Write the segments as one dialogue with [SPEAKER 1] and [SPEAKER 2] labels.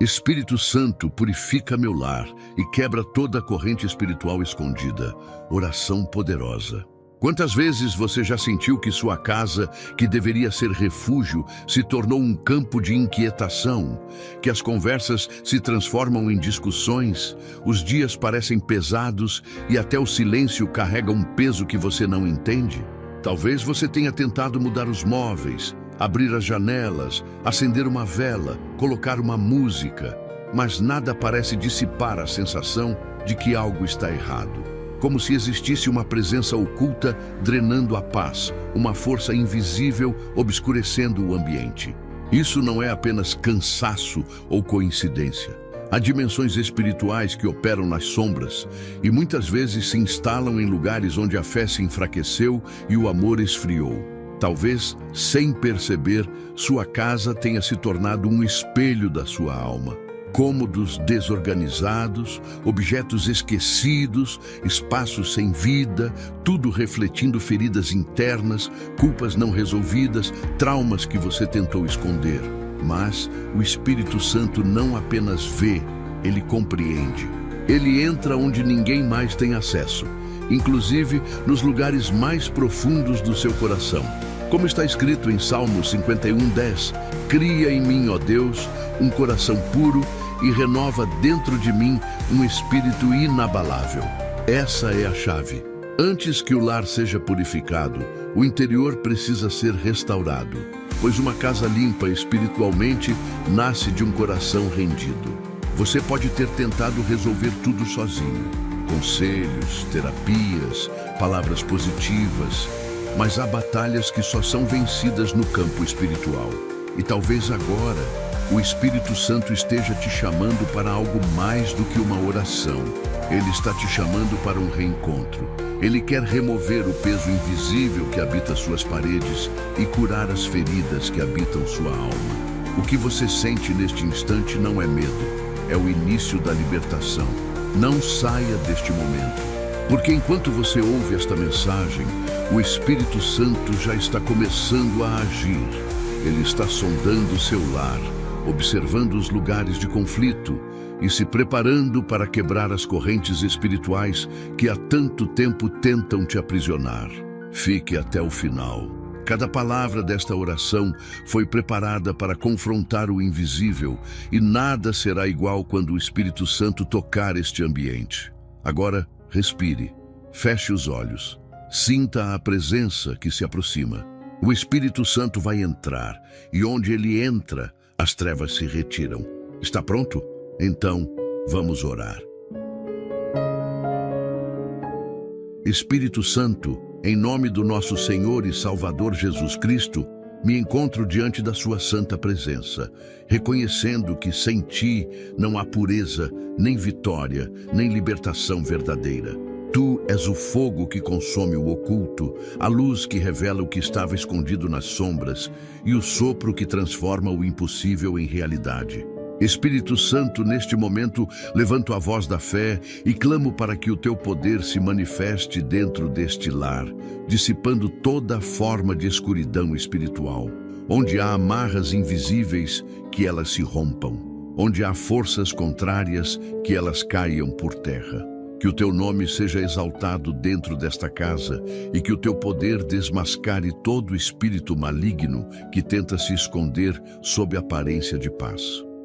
[SPEAKER 1] Espírito Santo, purifica meu lar e quebra toda a corrente espiritual escondida. Oração poderosa. Quantas vezes você já sentiu que sua casa, que deveria ser refúgio, se tornou um campo de inquietação? Que as conversas se transformam em discussões, os dias parecem pesados e até o silêncio carrega um peso que você não entende? Talvez você tenha tentado mudar os móveis, abrir as janelas, acender uma vela, colocar uma música, mas nada parece dissipar a sensação de que algo está errado. Como se existisse uma presença oculta drenando a paz, uma força invisível obscurecendo o ambiente. Isso não é apenas cansaço ou coincidência. Há dimensões espirituais que operam nas sombras e muitas vezes se instalam em lugares onde a fé se enfraqueceu e o amor esfriou. Talvez, sem perceber, sua casa tenha se tornado um espelho da sua alma. Cômodos desorganizados, objetos esquecidos, espaços sem vida, tudo refletindo feridas internas, culpas não resolvidas, traumas que você tentou esconder. Mas o Espírito Santo não apenas vê, ele compreende. Ele entra onde ninguém mais tem acesso, inclusive nos lugares mais profundos do seu coração. Como está escrito em Salmos 51:10, cria em mim, ó Deus, um coração puro e renova dentro de mim um espírito inabalável. Essa é a chave. Antes que o lar seja purificado, o interior precisa ser restaurado, pois uma casa limpa espiritualmente nasce de um coração rendido. Você pode ter tentado resolver tudo sozinho, conselhos, terapias, palavras positivas, mas há batalhas que só são vencidas no campo espiritual. E talvez agora o Espírito Santo esteja te chamando para algo mais do que uma oração. Ele está te chamando para um reencontro. Ele quer remover o peso invisível que habita suas paredes e curar as feridas que habitam sua alma. O que você sente neste instante não é medo, é o início da libertação. Não saia deste momento, porque enquanto você ouve esta mensagem, o Espírito Santo já está começando a agir. Ele está sondando o seu lar, observando os lugares de conflito e se preparando para quebrar as correntes espirituais que há tanto tempo tentam te aprisionar. Fique até o final. Cada palavra desta oração foi preparada para confrontar o invisível e nada será igual quando o Espírito Santo tocar este ambiente. Agora, respire, feche os olhos, sinta a presença que se aproxima. O Espírito Santo vai entrar e onde ele entra, as trevas se retiram. Está pronto? Então, vamos orar. Espírito Santo, em nome do nosso Senhor e Salvador Jesus Cristo, me encontro diante da sua santa presença, reconhecendo que sem ti não há pureza, nem vitória, nem libertação verdadeira. Tu és o fogo que consome o oculto, a luz que revela o que estava escondido nas sombras e o sopro que transforma o impossível em realidade. Espírito Santo, neste momento, levanto a voz da fé e clamo para que o teu poder se manifeste dentro deste lar, dissipando toda forma de escuridão espiritual. Onde há amarras invisíveis, que elas se rompam. Onde há forças contrárias, que elas caiam por terra. Que o teu nome seja exaltado dentro desta casa e que o teu poder desmascare todo espírito maligno que tenta se esconder sob aparência de paz.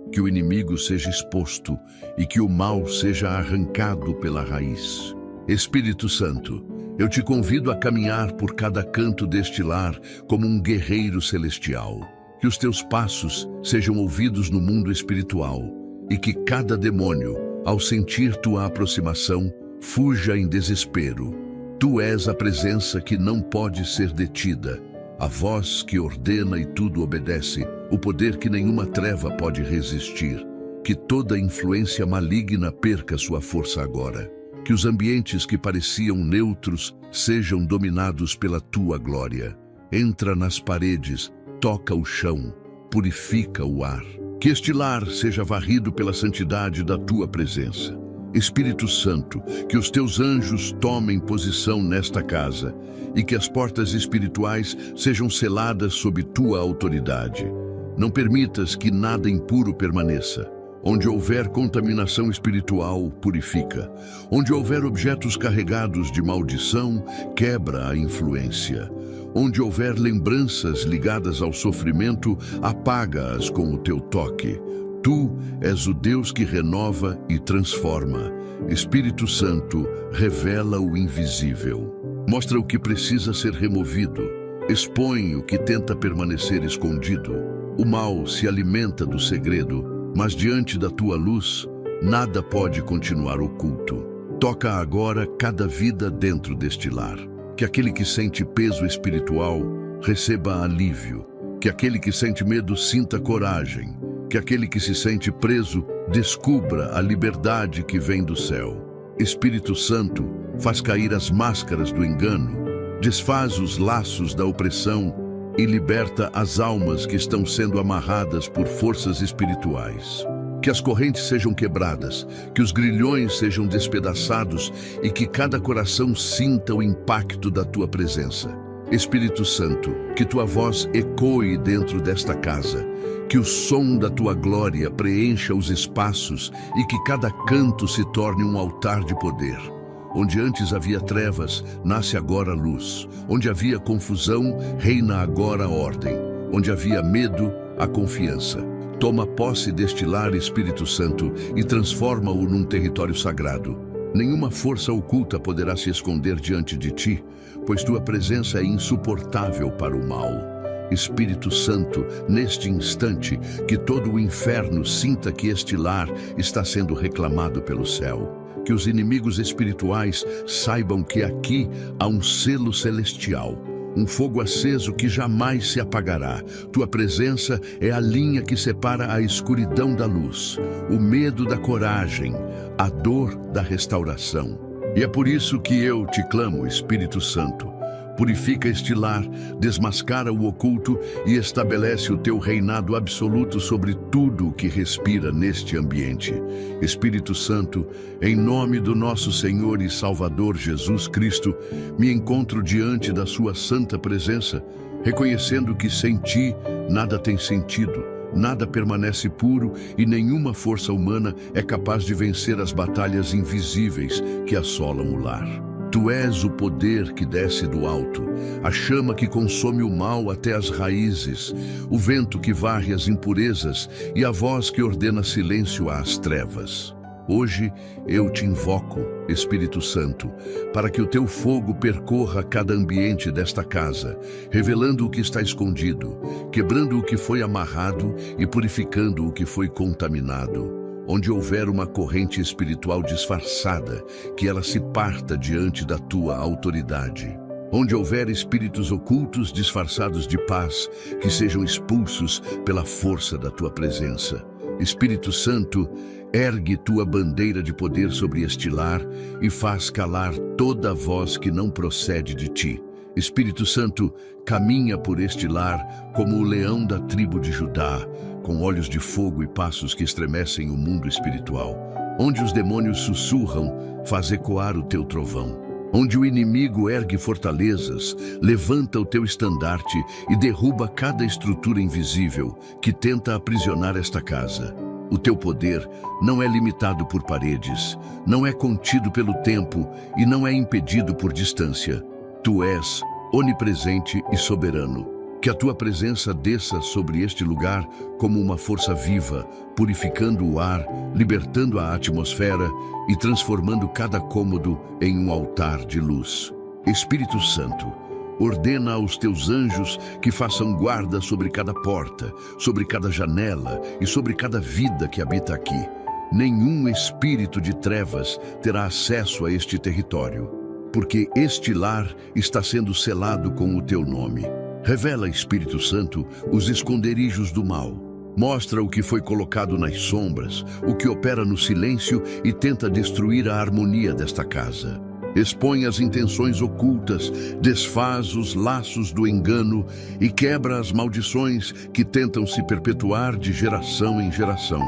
[SPEAKER 1] Que o inimigo seja exposto e que o mal seja arrancado pela raiz. Espírito Santo, eu te convido a caminhar por cada canto deste lar como um guerreiro celestial. Que os teus passos sejam ouvidos no mundo espiritual e que cada demônio, ao sentir tua aproximação, fuja em desespero. Tu és a presença que não pode ser detida, a voz que ordena e tudo obedece, o poder que nenhuma treva pode resistir. Que toda influência maligna perca sua força agora. Que os ambientes que pareciam neutros sejam dominados pela tua glória. Entra nas paredes, toca o chão, purifica o ar. Que este lar seja varrido pela santidade da tua presença. Espírito Santo, que os teus anjos tomem posição nesta casa e que as portas espirituais sejam seladas sob tua autoridade. Não permitas que nada impuro permaneça. Onde houver contaminação espiritual, purifica. Onde houver objetos carregados de maldição, quebra a influência. Onde houver lembranças ligadas ao sofrimento, apaga-as com o teu toque. Tu és o Deus que renova e transforma. Espírito Santo, revela o invisível. Mostra o que precisa ser removido. Expõe o que tenta permanecer escondido. O mal se alimenta do segredo, mas diante da tua luz, nada pode continuar oculto. Toca agora cada vida dentro deste lar. Que aquele que sente peso espiritual receba alívio. Que aquele que sente medo sinta coragem. Que aquele que se sente preso descubra a liberdade que vem do céu. Espírito Santo, faz cair as máscaras do engano, desfaz os laços da opressão e liberta as almas que estão sendo amarradas por forças espirituais. Que as correntes sejam quebradas, que os grilhões sejam despedaçados e que cada coração sinta o impacto da tua presença. Espírito Santo, que tua voz ecoe dentro desta casa, que o som da tua glória preencha os espaços e que cada canto se torne um altar de poder. Onde antes havia trevas, nasce agora luz. Onde havia confusão, reina agora a ordem. Onde havia medo, a confiança. Toma posse deste lar, Espírito Santo, e transforma-o num território sagrado. Nenhuma força oculta poderá se esconder diante de ti, pois tua presença é insuportável para o mal. Espírito Santo, neste instante, que todo o inferno sinta que este lar está sendo reclamado pelo céu. Que os inimigos espirituais saibam que aqui há um selo celestial, um fogo aceso que jamais se apagará. Tua presença é a linha que separa a escuridão da luz, o medo da coragem, a dor da restauração. E é por isso que eu te clamo, Espírito Santo. Purifica este lar, desmascara o oculto e estabelece o teu reinado absoluto sobre tudo o que respira neste ambiente. Espírito Santo, em nome do nosso Senhor e Salvador Jesus Cristo, me encontro diante da sua santa presença, reconhecendo que sem ti nada tem sentido, nada permanece puro e nenhuma força humana é capaz de vencer as batalhas invisíveis que assolam o lar. Tu és o poder que desce do alto, a chama que consome o mal até as raízes, o vento que varre as impurezas e a voz que ordena silêncio às trevas. Hoje eu te invoco, Espírito Santo, para que o teu fogo percorra cada ambiente desta casa, revelando o que está escondido, quebrando o que foi amarrado e purificando o que foi contaminado. Onde houver uma corrente espiritual disfarçada, que ela se parta diante da tua autoridade. Onde houver espíritos ocultos disfarçados de paz, que sejam expulsos pela força da tua presença. Espírito Santo, ergue tua bandeira de poder sobre este lar e faz calar toda voz que não procede de ti. Espírito Santo, caminha por este lar como o leão da tribo de Judá, com olhos de fogo e passos que estremecem o mundo espiritual. Onde os demônios sussurram, faz ecoar o teu trovão. Onde o inimigo ergue fortalezas, levanta o teu estandarte e derruba cada estrutura invisível que tenta aprisionar esta casa. O teu poder não é limitado por paredes, não é contido pelo tempo e não é impedido por distância. Tu és onipresente e soberano. Que a tua presença desça sobre este lugar como uma força viva, purificando o ar, libertando a atmosfera e transformando cada cômodo em um altar de luz. Espírito Santo, ordena aos teus anjos que façam guarda sobre cada porta, sobre cada janela e sobre cada vida que habita aqui. Nenhum espírito de trevas terá acesso a este território, porque este lar está sendo selado com o teu nome. Revela, Espírito Santo, os esconderijos do mal. Mostra o que foi colocado nas sombras, o que opera no silêncio e tenta destruir a harmonia desta casa. Expõe as intenções ocultas, desfaz os laços do engano e quebra as maldições que tentam se perpetuar de geração em geração.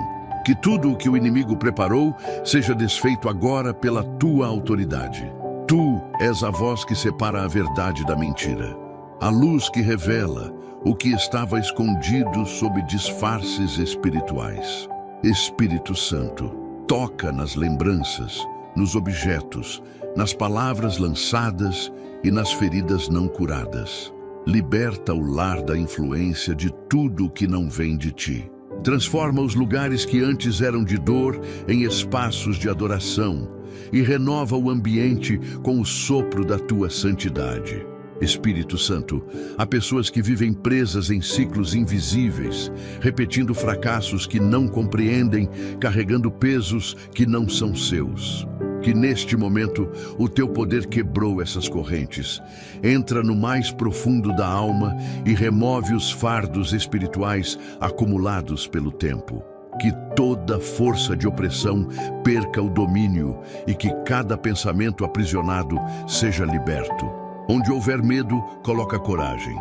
[SPEAKER 1] Que tudo o que o inimigo preparou seja desfeito agora pela tua autoridade. Tu és a voz que separa a verdade da mentira. A luz que revela o que estava escondido sob disfarces espirituais. Espírito Santo, toca nas lembranças, nos objetos, nas palavras lançadas e nas feridas não curadas. Liberta o lar da influência de tudo que não vem de ti. Transforma os lugares que antes eram de dor em espaços de adoração e renova o ambiente com o sopro da tua santidade. Espírito Santo, há pessoas que vivem presas em ciclos invisíveis, repetindo fracassos que não compreendem, carregando pesos que não são seus. Que neste momento o teu poder quebrou essas correntes, entra no mais profundo da alma e remove os fardos espirituais acumulados pelo tempo. Que toda força de opressão perca o domínio e que cada pensamento aprisionado seja liberto. Onde houver medo, coloca coragem.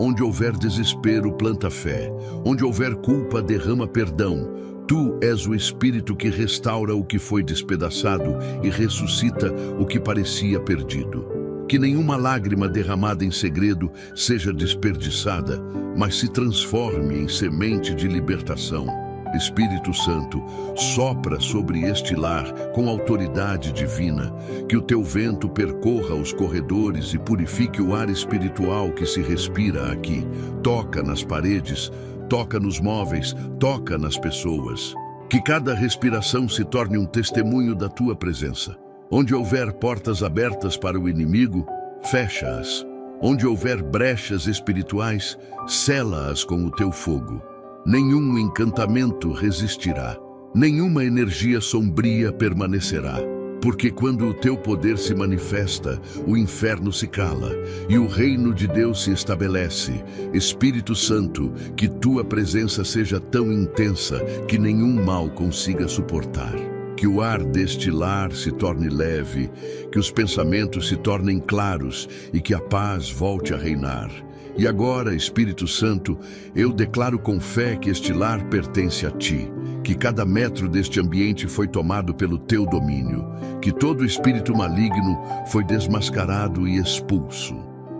[SPEAKER 1] Onde houver desespero, planta fé. Onde houver culpa, derrama perdão. Tu és o Espírito que restaura o que foi despedaçado e ressuscita o que parecia perdido. Que nenhuma lágrima derramada em segredo seja desperdiçada, mas se transforme em semente de libertação. Espírito Santo, sopra sobre este lar com autoridade divina, que o teu vento percorra os corredores e purifique o ar espiritual que se respira aqui. Toca nas paredes, toca nos móveis, toca nas pessoas. Que cada respiração se torne um testemunho da tua presença. Onde houver portas abertas para o inimigo, fecha-as. Onde houver brechas espirituais, sela-as com o teu fogo. Nenhum encantamento resistirá, nenhuma energia sombria permanecerá, porque quando o teu poder se manifesta, o inferno se cala e o reino de Deus se estabelece. Espírito Santo, que tua presença seja tão intensa que nenhum mal consiga suportar. Que o ar deste lar se torne leve, que os pensamentos se tornem claros e que a paz volte a reinar. E agora, Espírito Santo, eu declaro com fé que este lar pertence a ti, que cada metro deste ambiente foi tomado pelo teu domínio, que todo espírito maligno foi desmascarado e expulso,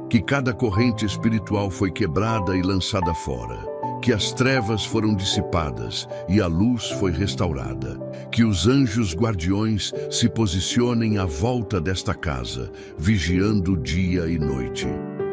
[SPEAKER 1] que cada corrente espiritual foi quebrada e lançada fora, que as trevas foram dissipadas e a luz foi restaurada, que os anjos guardiões se posicionem à volta desta casa, vigiando dia e noite.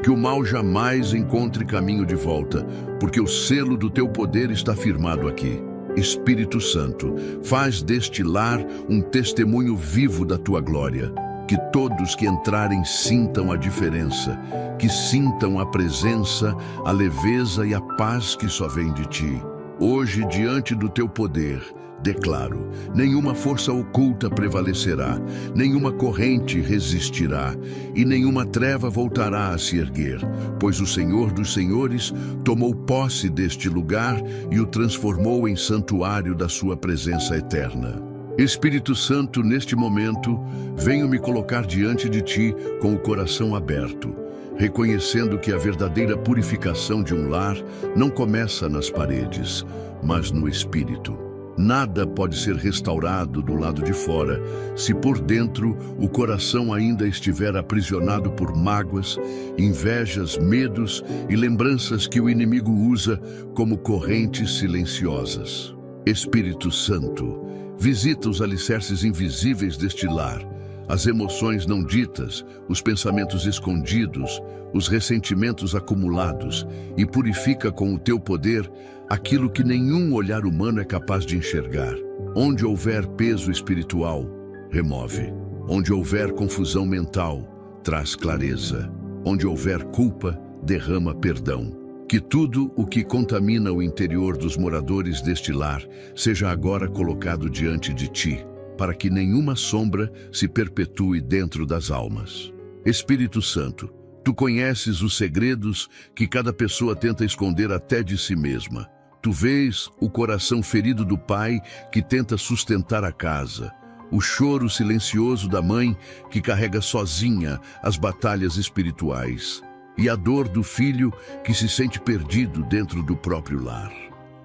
[SPEAKER 1] Que o mal jamais encontre caminho de volta, porque o selo do teu poder está firmado aqui. Espírito Santo, faz deste lar um testemunho vivo da tua glória. Que todos que entrarem sintam a diferença, que sintam a presença, a leveza e a paz que só vem de ti. Hoje, diante do teu poder, declaro, nenhuma força oculta prevalecerá, nenhuma corrente resistirá e nenhuma treva voltará a se erguer, pois o Senhor dos Senhores tomou posse deste lugar e o transformou em santuário da sua presença eterna. Espírito Santo, neste momento, venho me colocar diante de ti com o coração aberto, reconhecendo que a verdadeira purificação de um lar não começa nas paredes, mas no espírito. Nada pode ser restaurado do lado de fora, se por dentro o coração ainda estiver aprisionado por mágoas, invejas, medos e lembranças que o inimigo usa como correntes silenciosas. Espírito Santo, visita os alicerces invisíveis deste lar, as emoções não ditas, os pensamentos escondidos, os ressentimentos acumulados e purifica com o teu poder aquilo que nenhum olhar humano é capaz de enxergar. Onde houver peso espiritual, remove. Onde houver confusão mental, traz clareza. Onde houver culpa, derrama perdão. Que tudo o que contamina o interior dos moradores deste lar seja agora colocado diante de ti, para que nenhuma sombra se perpetue dentro das almas. Espírito Santo, tu conheces os segredos que cada pessoa tenta esconder até de si mesma. Tu vês o coração ferido do pai que tenta sustentar a casa, o choro silencioso da mãe que carrega sozinha as batalhas espirituais, e a dor do filho que se sente perdido dentro do próprio lar.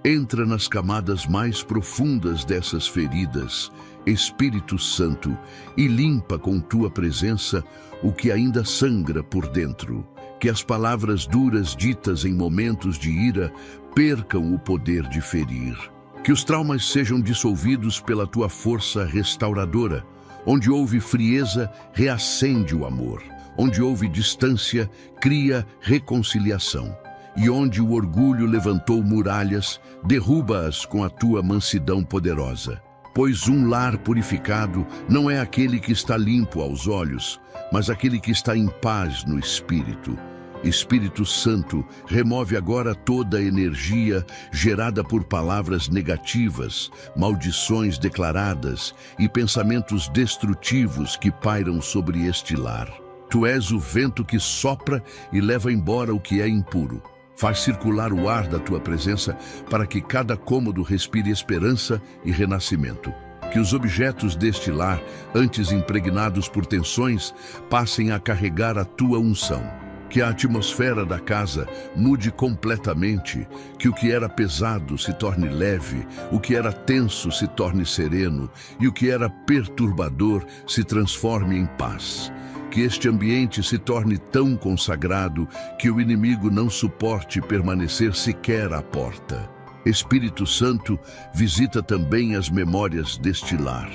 [SPEAKER 1] Entra nas camadas mais profundas dessas feridas, Espírito Santo, e limpa com tua presença o que ainda sangra por dentro. Que as palavras duras ditas em momentos de ira percam o poder de ferir. Que os traumas sejam dissolvidos pela tua força restauradora. Onde houve frieza, reacende o amor. Onde houve distância, cria reconciliação. E onde o orgulho levantou muralhas, derruba-as com a tua mansidão poderosa. Pois um lar purificado não é aquele que está limpo aos olhos, mas aquele que está em paz no espírito. Espírito Santo, remove agora toda a energia gerada por palavras negativas, maldições declaradas e pensamentos destrutivos que pairam sobre este lar. Tu és o vento que sopra e leva embora o que é impuro. Faz circular o ar da tua presença para que cada cômodo respire esperança e renascimento. Que os objetos deste lar, antes impregnados por tensões, passem a carregar a tua unção. Que a atmosfera da casa mude completamente, que o que era pesado se torne leve, o que era tenso se torne sereno e o que era perturbador se transforme em paz. Que este ambiente se torne tão consagrado que o inimigo não suporte permanecer sequer à porta. Espírito Santo, visita também as memórias deste lar.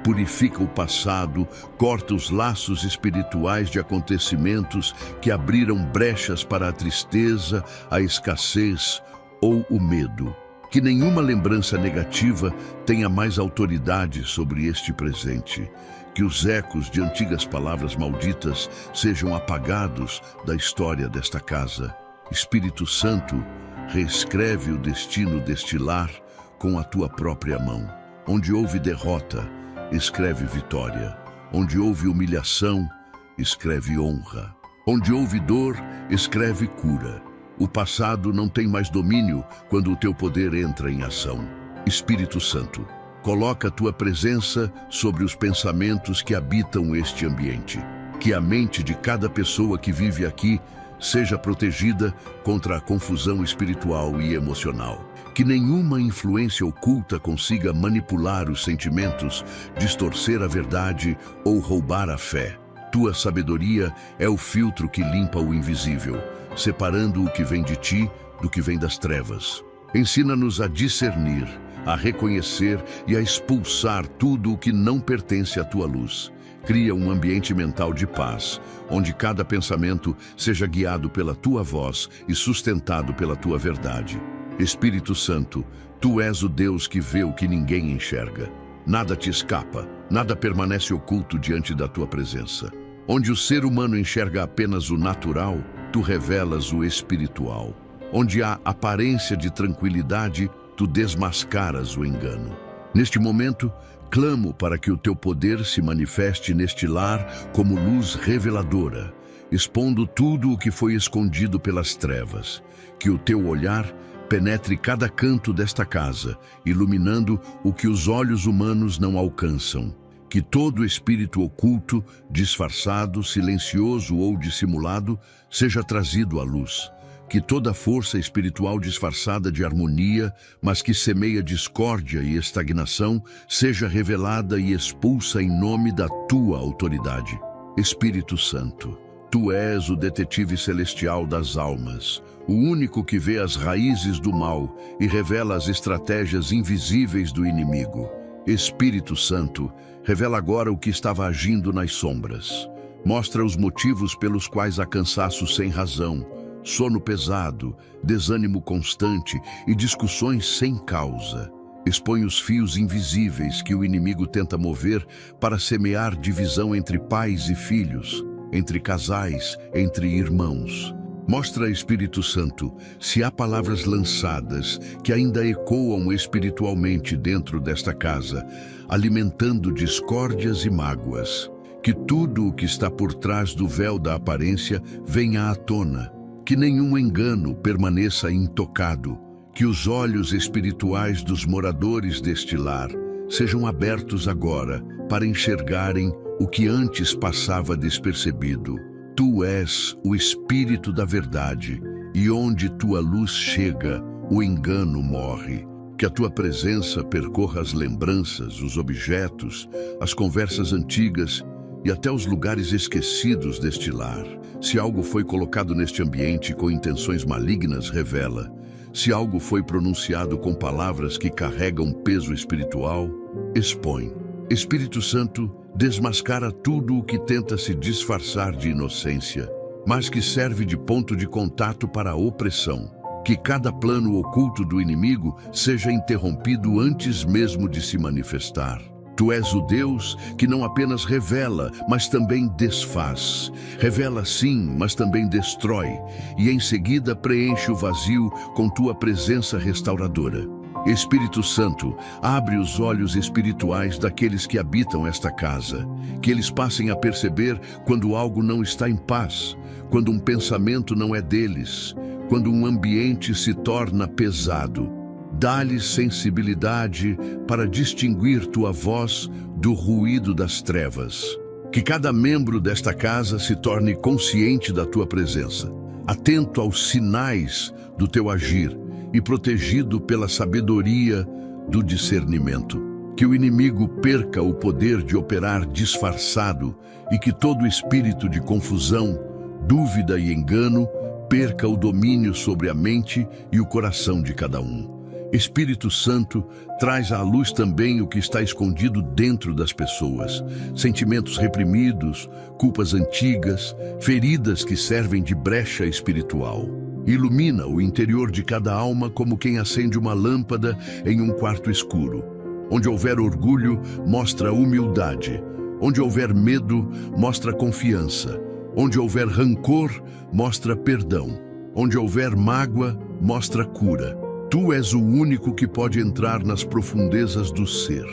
[SPEAKER 1] Purifica o passado, corta os laços espirituais de acontecimentos que abriram brechas para a tristeza, a escassez ou o medo. Que nenhuma lembrança negativa tenha mais autoridade sobre este presente. Que os ecos de antigas palavras malditas sejam apagados da história desta casa. Espírito Santo, reescreve o destino deste lar com a tua própria mão. Onde houve derrota, escreve vitória. Onde houve humilhação, escreve honra. Onde houve dor, escreve cura. O passado não tem mais domínio quando o teu poder entra em ação. Espírito Santo, coloca a tua presença sobre os pensamentos que habitam este ambiente. Que a mente de cada pessoa que vive aqui seja protegida contra a confusão espiritual e emocional. Que nenhuma influência oculta consiga manipular os sentimentos, distorcer a verdade ou roubar a fé. Tua sabedoria é o filtro que limpa o invisível, separando o que vem de ti do que vem das trevas. Ensina-nos a discernir, a reconhecer e a expulsar tudo o que não pertence à tua luz. Cria um ambiente mental de paz, onde cada pensamento seja guiado pela tua voz e sustentado pela tua verdade. Espírito Santo, tu és o Deus que vê o que ninguém enxerga. Nada te escapa, nada permanece oculto diante da tua presença. Onde o ser humano enxerga apenas o natural, tu revelas o espiritual. Onde há aparência de tranquilidade, tu desmascaras o engano. Neste momento, clamo para que o teu poder se manifeste neste lar como luz reveladora, expondo tudo o que foi escondido pelas trevas. Que o teu olhar penetre cada canto desta casa, iluminando o que os olhos humanos não alcançam. Que todo espírito oculto, disfarçado, silencioso ou dissimulado, seja trazido à luz. Que toda força espiritual disfarçada de harmonia, mas que semeia discórdia e estagnação, seja revelada e expulsa em nome da tua autoridade. Espírito Santo, tu és o detetive celestial das almas, o único que vê as raízes do mal e revela as estratégias invisíveis do inimigo. Espírito Santo, revela agora o que estava agindo nas sombras. Mostra os motivos pelos quais há cansaço sem razão, sono pesado, desânimo constante e discussões sem causa. Expõe os fios invisíveis que o inimigo tenta mover para semear divisão entre pais e filhos, entre casais, entre irmãos. Mostra, Espírito Santo, se há palavras lançadas que ainda ecoam espiritualmente dentro desta casa, alimentando discórdias e mágoas. Que tudo o que está por trás do véu da aparência venha à tona. Que nenhum engano permaneça intocado. Que os olhos espirituais dos moradores deste lar sejam abertos agora para enxergarem o que antes passava despercebido. Tu és o Espírito da verdade, e onde tua luz chega, o engano morre. Que a tua presença percorra as lembranças, os objetos, as conversas antigas e até os lugares esquecidos deste lar. Se algo foi colocado neste ambiente com intenções malignas, revela. Se algo foi pronunciado com palavras que carregam peso espiritual, expõe. Espírito Santo, desmascara tudo o que tenta se disfarçar de inocência, mas que serve de ponto de contato para a opressão. Que cada plano oculto do inimigo seja interrompido antes mesmo de se manifestar. Tu és o Deus que não apenas revela, mas também desfaz. Revela sim, mas também destrói. E em seguida preenche o vazio com tua presença restauradora. Espírito Santo, abre os olhos espirituais daqueles que habitam esta casa. Que eles passem a perceber quando algo não está em paz, quando um pensamento não é deles, quando um ambiente se torna pesado. Dá-lhes sensibilidade para distinguir tua voz do ruído das trevas. Que cada membro desta casa se torne consciente da tua presença, atento aos sinais do teu agir e protegido pela sabedoria do discernimento. Que o inimigo perca o poder de operar disfarçado e que todo espírito de confusão, dúvida e engano perca o domínio sobre a mente e o coração de cada um. Espírito Santo, traz à luz também o que está escondido dentro das pessoas. Sentimentos reprimidos, culpas antigas, feridas que servem de brecha espiritual. Ilumina o interior de cada alma como quem acende uma lâmpada em um quarto escuro. Onde houver orgulho, mostra humildade. Onde houver medo, mostra confiança. Onde houver rancor, mostra perdão. Onde houver mágoa, mostra cura. Tu és o único que pode entrar nas profundezas do ser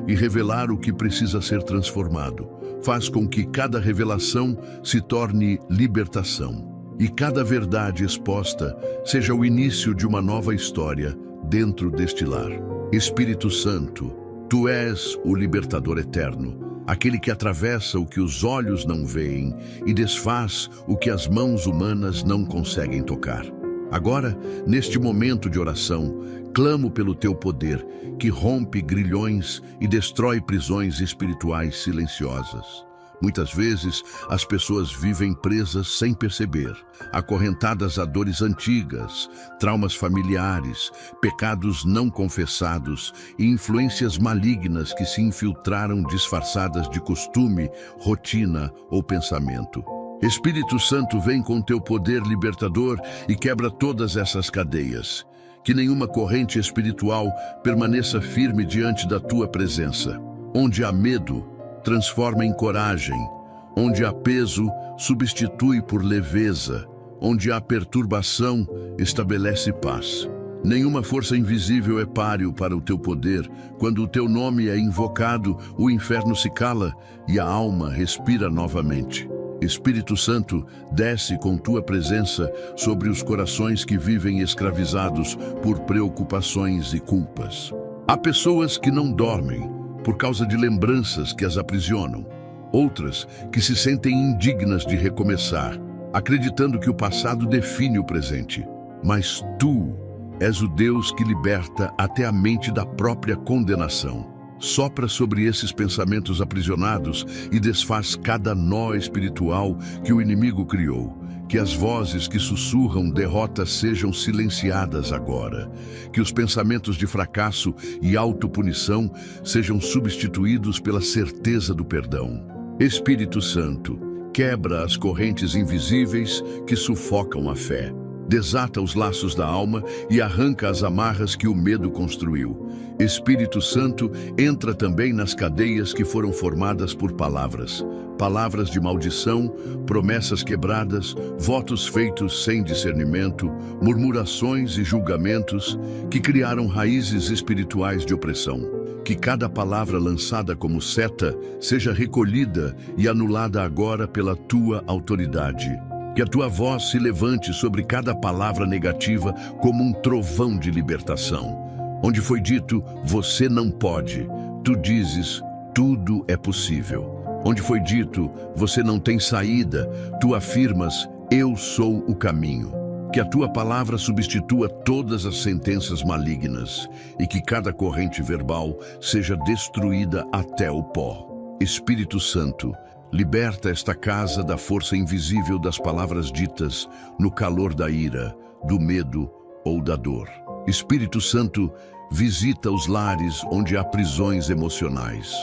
[SPEAKER 1] e revelar o que precisa ser transformado. Faz com que cada revelação se torne libertação e cada verdade exposta seja o início de uma nova história dentro deste lar. Espírito Santo, tu és o libertador eterno, aquele que atravessa o que os olhos não veem e desfaz o que as mãos humanas não conseguem tocar. Agora, neste momento de oração, clamo pelo teu poder, que rompe grilhões e destrói prisões espirituais silenciosas. Muitas vezes, as pessoas vivem presas sem perceber, acorrentadas a dores antigas, traumas familiares, pecados não confessados e influências malignas que se infiltraram disfarçadas de costume, rotina ou pensamento. Espírito Santo, vem com teu poder libertador e quebra todas essas cadeias. Que nenhuma corrente espiritual permaneça firme diante da tua presença. Onde há medo, transforma em coragem. Onde há peso, substitui por leveza. Onde há perturbação, estabelece paz. Nenhuma força invisível é páreo para o teu poder. Quando o teu nome é invocado, o inferno se cala e a alma respira novamente. Espírito Santo, desce com tua presença sobre os corações que vivem escravizados por preocupações e culpas. Há pessoas que não dormem por causa de lembranças que as aprisionam. Outras que se sentem indignas de recomeçar, acreditando que o passado define o presente. Mas tu és o Deus que liberta até a mente da própria condenação. Sopra sobre esses pensamentos aprisionados e desfaz cada nó espiritual que o inimigo criou. Que as vozes que sussurram derrota sejam silenciadas agora. Que os pensamentos de fracasso e autopunição sejam substituídos pela certeza do perdão. Espírito Santo, quebra as correntes invisíveis que sufocam a fé. Desata os laços da alma e arranca as amarras que o medo construiu. Espírito Santo, entra também nas cadeias que foram formadas por palavras. Palavras de maldição, promessas quebradas, votos feitos sem discernimento, murmurações e julgamentos que criaram raízes espirituais de opressão. Que cada palavra lançada como seta seja recolhida e anulada agora pela tua autoridade. Que a tua voz se levante sobre cada palavra negativa como um trovão de libertação. Onde foi dito, você não pode, tu dizes, tudo é possível. Onde foi dito, você não tem saída, tu afirmas, eu sou o caminho. Que a tua palavra substitua todas as sentenças malignas e que cada corrente verbal seja destruída até o pó. Espírito Santo, liberta esta casa da força invisível das palavras ditas no calor da ira, do medo ou da dor. Espírito Santo, visita os lares onde há prisões emocionais,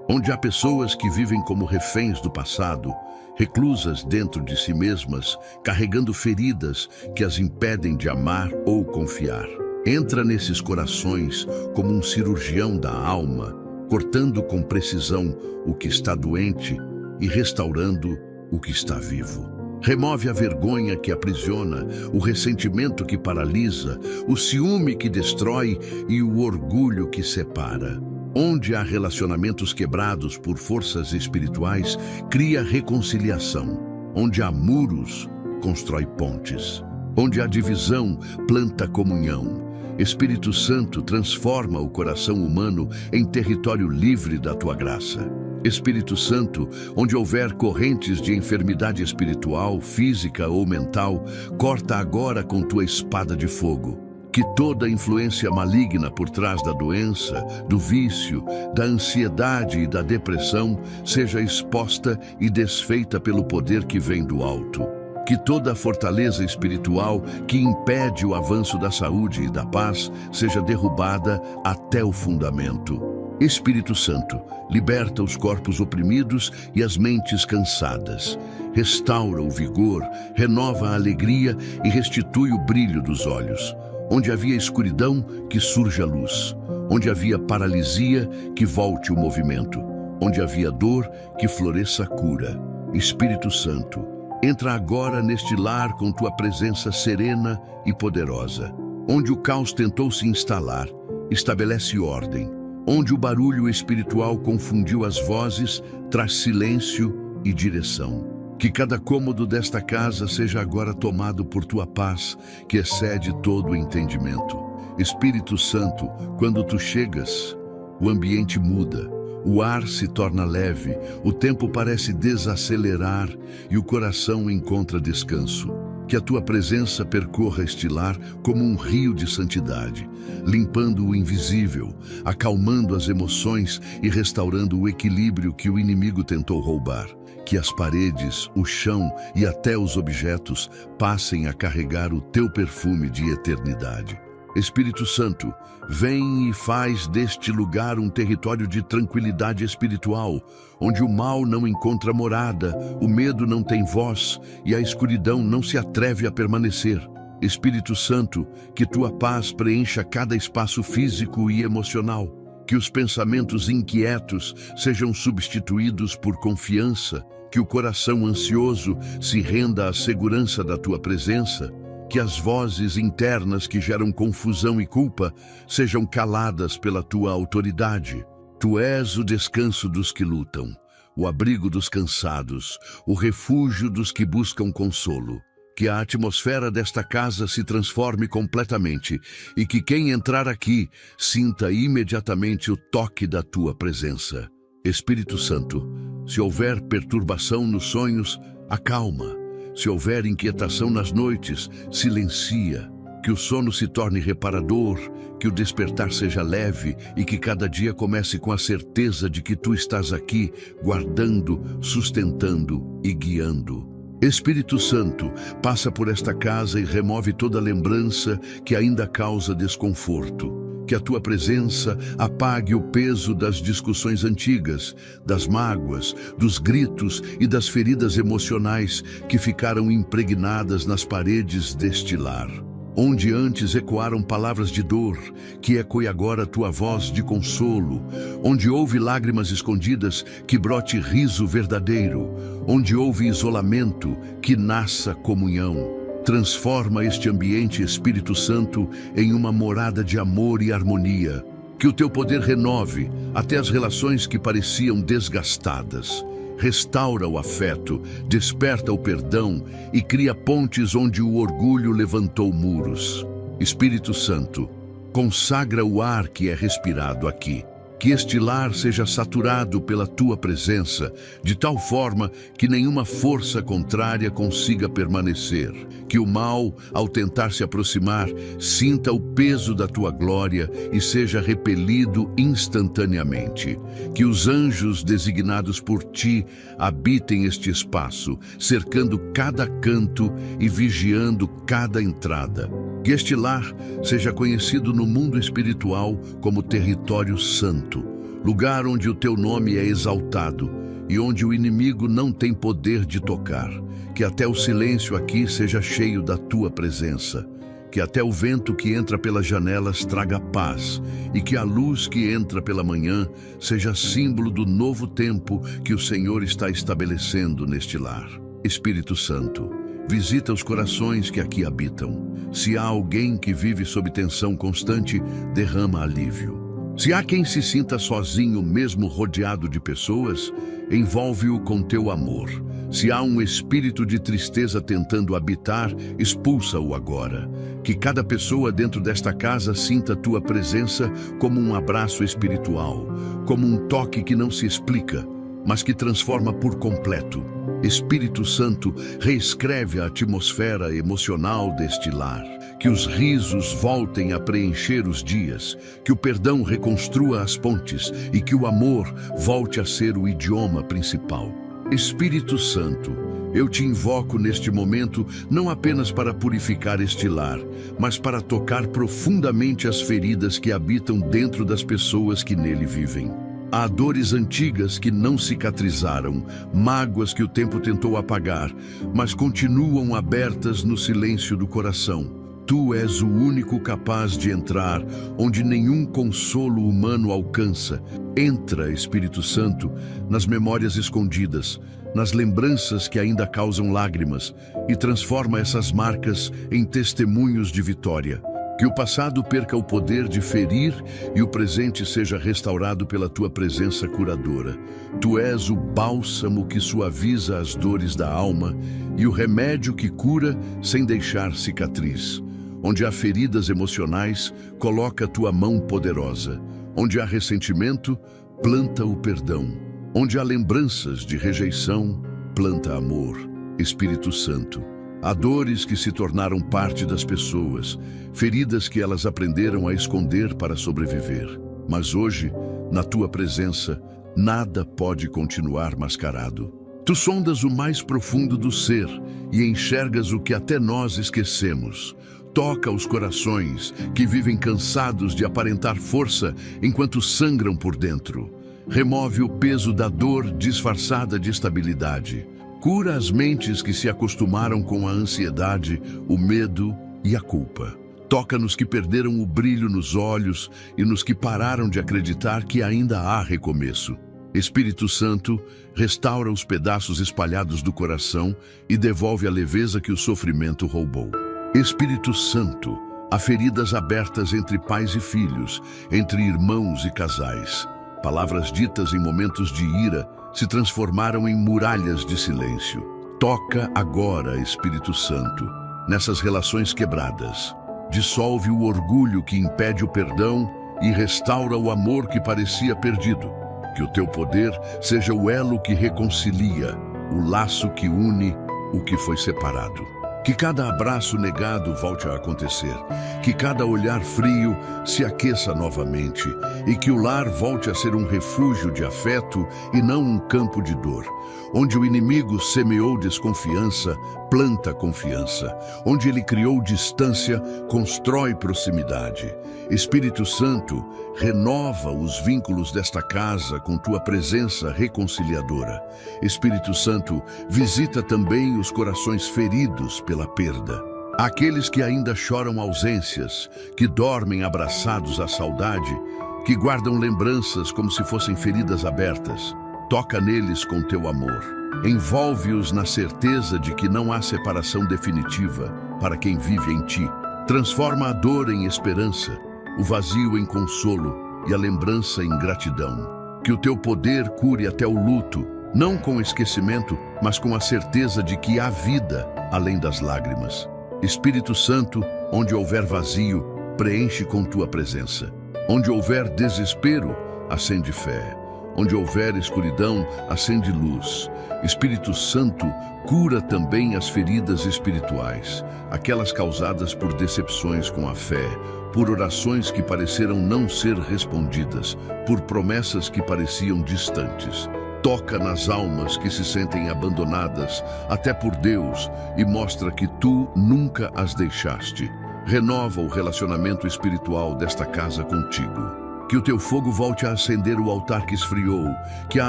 [SPEAKER 1] onde há pessoas que vivem como reféns do passado, reclusas dentro de si mesmas, carregando feridas que as impedem de amar ou confiar. Entra nesses corações como um cirurgião da alma, cortando com precisão o que está doente e restaurando o que está vivo. Remove a vergonha que aprisiona, o ressentimento que paralisa, o ciúme que destrói e o orgulho que separa. Onde há relacionamentos quebrados por forças espirituais, cria reconciliação. Onde há muros, constrói pontes. Onde há divisão, planta comunhão. Espírito Santo, transforma o coração humano em território livre da tua graça. Espírito Santo, onde houver correntes de enfermidade espiritual, física ou mental, corta agora com tua espada de fogo. Que toda influência maligna por trás da doença, do vício, da ansiedade e da depressão seja exposta e desfeita pelo poder que vem do alto. Que toda a fortaleza espiritual que impede o avanço da saúde e da paz seja derrubada até o fundamento. Espírito Santo, liberta os corpos oprimidos e as mentes cansadas. Restaura o vigor, renova a alegria e restitui o brilho dos olhos. Onde havia escuridão, que surja a luz. Onde havia paralisia, que volte o movimento. Onde havia dor, que floresça a cura. Espírito Santo, entra agora neste lar com tua presença serena e poderosa. Onde o caos tentou se instalar, estabelece ordem. Onde o barulho espiritual confundiu as vozes, traz silêncio e direção. Que cada cômodo desta casa seja agora tomado por tua paz, que excede todo o entendimento. Espírito Santo, quando tu chegas, o ambiente muda, o ar se torna leve, o tempo parece desacelerar e o coração encontra descanso. Que a tua presença percorra este lar como um rio de santidade, limpando o invisível, acalmando as emoções e restaurando o equilíbrio que o inimigo tentou roubar. Que as paredes, o chão e até os objetos passem a carregar o teu perfume de eternidade. Espírito Santo, vem e faz deste lugar um território de tranquilidade espiritual, onde o mal não encontra morada, o medo não tem voz e a escuridão não se atreve a permanecer. Espírito Santo, que tua paz preencha cada espaço físico e emocional, que os pensamentos inquietos sejam substituídos por confiança, que o coração ansioso se renda à segurança da tua presença, que as vozes internas que geram confusão e culpa sejam caladas pela tua autoridade. Tu és o descanso dos que lutam, o abrigo dos cansados, o refúgio dos que buscam consolo. Que a atmosfera desta casa se transforme completamente e que quem entrar aqui sinta imediatamente o toque da tua presença. Espírito Santo, se houver perturbação nos sonhos, acalma. Se houver inquietação nas noites, silencia. Que o sono se torne reparador, que o despertar seja leve e que cada dia comece com a certeza de que tu estás aqui, guardando, sustentando e guiando. Espírito Santo, passa por esta casa e remove toda lembrança que ainda causa desconforto. Que a tua presença apague o peso das discussões antigas, das mágoas, dos gritos e das feridas emocionais que ficaram impregnadas nas paredes deste lar. Onde antes ecoaram palavras de dor, que ecoe agora a tua voz de consolo. Onde houve lágrimas escondidas, que brote riso verdadeiro. Onde houve isolamento, que nasça comunhão. Transforma este ambiente, Espírito Santo, em uma morada de amor e harmonia. Que o teu poder renove até as relações que pareciam desgastadas. Restaura o afeto, desperta o perdão e cria pontes onde o orgulho levantou muros. Espírito Santo, consagra o ar que é respirado aqui. Que este lar seja saturado pela tua presença, de tal forma que nenhuma força contrária consiga permanecer. Que o mal, ao tentar se aproximar, sinta o peso da tua glória e seja repelido instantaneamente. Que os anjos designados por ti habitem este espaço, cercando cada canto e vigiando cada entrada. Que este lar seja conhecido no mundo espiritual como território santo, lugar onde o teu nome é exaltado e onde o inimigo não tem poder de tocar. Que até o silêncio aqui seja cheio da tua presença. Que até o vento que entra pelas janelas traga paz e que a luz que entra pela manhã seja símbolo do novo tempo que o Senhor está estabelecendo neste lar. Espírito Santo, visita os corações que aqui habitam. Se há alguém que vive sob tensão constante, derrama alívio. Se há quem se sinta sozinho, mesmo rodeado de pessoas, envolve-o com teu amor. Se há um espírito de tristeza tentando habitar, expulsa-o agora. Que cada pessoa dentro desta casa sinta tua presença como um abraço espiritual, como um toque que não se explica, mas que transforma por completo. Espírito Santo, reescreve a atmosfera emocional deste lar. Que os risos voltem a preencher os dias, que o perdão reconstrua as pontes e que o amor volte a ser o idioma principal. Espírito Santo, eu te invoco neste momento não apenas para purificar este lar, mas para tocar profundamente as feridas que habitam dentro das pessoas que nele vivem. Há dores antigas que não cicatrizaram, mágoas que o tempo tentou apagar, mas continuam abertas no silêncio do coração. Tu és o único capaz de entrar onde nenhum consolo humano alcança. Entra, Espírito Santo, nas memórias escondidas, nas lembranças que ainda causam lágrimas e transforma essas marcas em testemunhos de vitória. Que o passado perca o poder de ferir e o presente seja restaurado pela tua presença curadora. Tu és o bálsamo que suaviza as dores da alma e o remédio que cura sem deixar cicatriz. Onde há feridas emocionais, coloca a tua mão poderosa. Onde há ressentimento, planta o perdão. Onde há lembranças de rejeição, planta amor. Espírito Santo, há dores que se tornaram parte das pessoas, feridas que elas aprenderam a esconder para sobreviver. Mas hoje, na tua presença, nada pode continuar mascarado. Tu sondas o mais profundo do ser e enxergas o que até nós esquecemos. Toca os corações que vivem cansados de aparentar força enquanto sangram por dentro. Remove o peso da dor disfarçada de estabilidade. Cura as mentes que se acostumaram com a ansiedade, o medo e a culpa. Toca nos que perderam o brilho nos olhos e nos que pararam de acreditar que ainda há recomeço. Espírito Santo, restaura os pedaços espalhados do coração e devolve a leveza que o sofrimento roubou. Espírito Santo, há feridas abertas entre pais e filhos, entre irmãos e casais. Palavras ditas em momentos de ira se transformaram em muralhas de silêncio. Toca agora, Espírito Santo, nessas relações quebradas. Dissolve o orgulho que impede o perdão e restaura o amor que parecia perdido. Que o teu poder seja o elo que reconcilia, o laço que une o que foi separado. Que cada abraço negado volte a acontecer, que cada olhar frio se aqueça novamente e que o lar volte a ser um refúgio de afeto e não um campo de dor. Onde o inimigo semeou desconfiança, planta confiança. Onde ele criou distância, constrói proximidade. Espírito Santo, renova os vínculos desta casa com tua presença reconciliadora. Espírito Santo, visita também os corações feridos pela perda. Aqueles que ainda choram ausências, que dormem abraçados à saudade, que guardam lembranças como se fossem feridas abertas. Toca neles com teu amor. Envolve-os na certeza de que não há separação definitiva para quem vive em ti. Transforma a dor em esperança, o vazio em consolo e a lembrança em gratidão. Que o teu poder cure até o luto, não com esquecimento, mas com a certeza de que há vida além das lágrimas. Espírito Santo, onde houver vazio, preenche com tua presença. Onde houver desespero, acende fé. Onde houver escuridão, acende luz. Espírito Santo, cura também as feridas espirituais, aquelas causadas por decepções com a fé, por orações que pareceram não ser respondidas, por promessas que pareciam distantes. Toca nas almas que se sentem abandonadas, até por Deus, e mostra que tu nunca as deixaste. Renova o relacionamento espiritual desta casa contigo. Que o teu fogo volte a acender o altar que esfriou, que a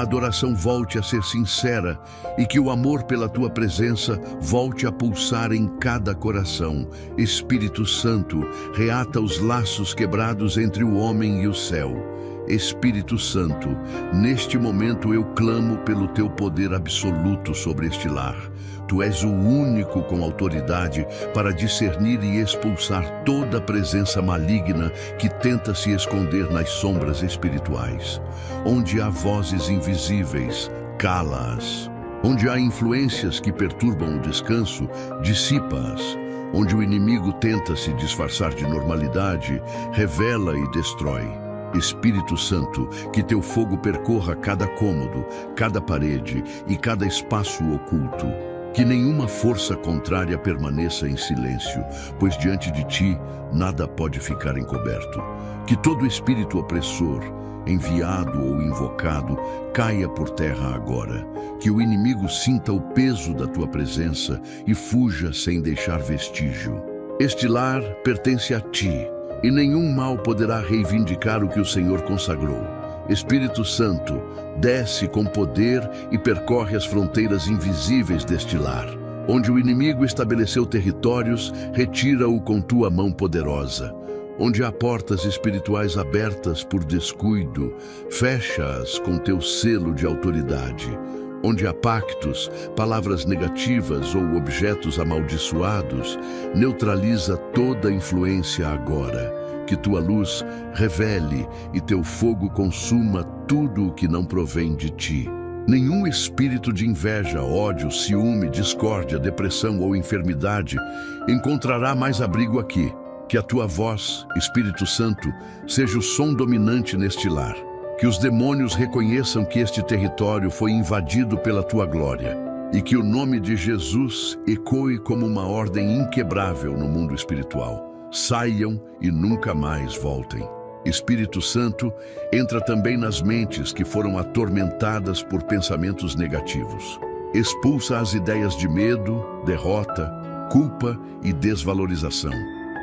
[SPEAKER 1] adoração volte a ser sincera e que o amor pela tua presença volte a pulsar em cada coração. Espírito Santo, reata os laços quebrados entre o homem e o céu. Espírito Santo, neste momento eu clamo pelo teu poder absoluto sobre este lar. Tu és o único com autoridade para discernir e expulsar toda presença maligna que tenta se esconder nas sombras espirituais. Onde há vozes invisíveis, cala-as. Onde há influências que perturbam o descanso, dissipa-as. Onde o inimigo tenta se disfarçar de normalidade, revela e destrói. Espírito Santo, que teu fogo percorra cada cômodo, cada parede e cada espaço oculto. Que nenhuma força contrária permaneça em silêncio, pois diante de ti nada pode ficar encoberto. Que todo espírito opressor, enviado ou invocado, caia por terra agora. Que o inimigo sinta o peso da tua presença e fuja sem deixar vestígio. Este lar pertence a ti, e nenhum mal poderá reivindicar o que o Senhor consagrou. Espírito Santo, desce com poder e percorre as fronteiras invisíveis deste lar. Onde o inimigo estabeleceu territórios, retira-o com tua mão poderosa. Onde há portas espirituais abertas por descuido, fecha-as com teu selo de autoridade. Onde há pactos, palavras negativas ou objetos amaldiçoados, neutraliza toda influência agora. Que tua luz revele e teu fogo consuma tudo o que não provém de ti. Nenhum espírito de inveja, ódio, ciúme, discórdia, depressão ou enfermidade encontrará mais abrigo aqui. Que a tua voz, Espírito Santo, seja o som dominante neste lar. Que os demônios reconheçam que este território foi invadido pela tua glória. E que o nome de Jesus ecoe como uma ordem inquebrável no mundo espiritual. Saiam e nunca mais voltem. Espírito Santo, entra também nas mentes que foram atormentadas por pensamentos negativos. Expulsa as ideias de medo, derrota, culpa e desvalorização.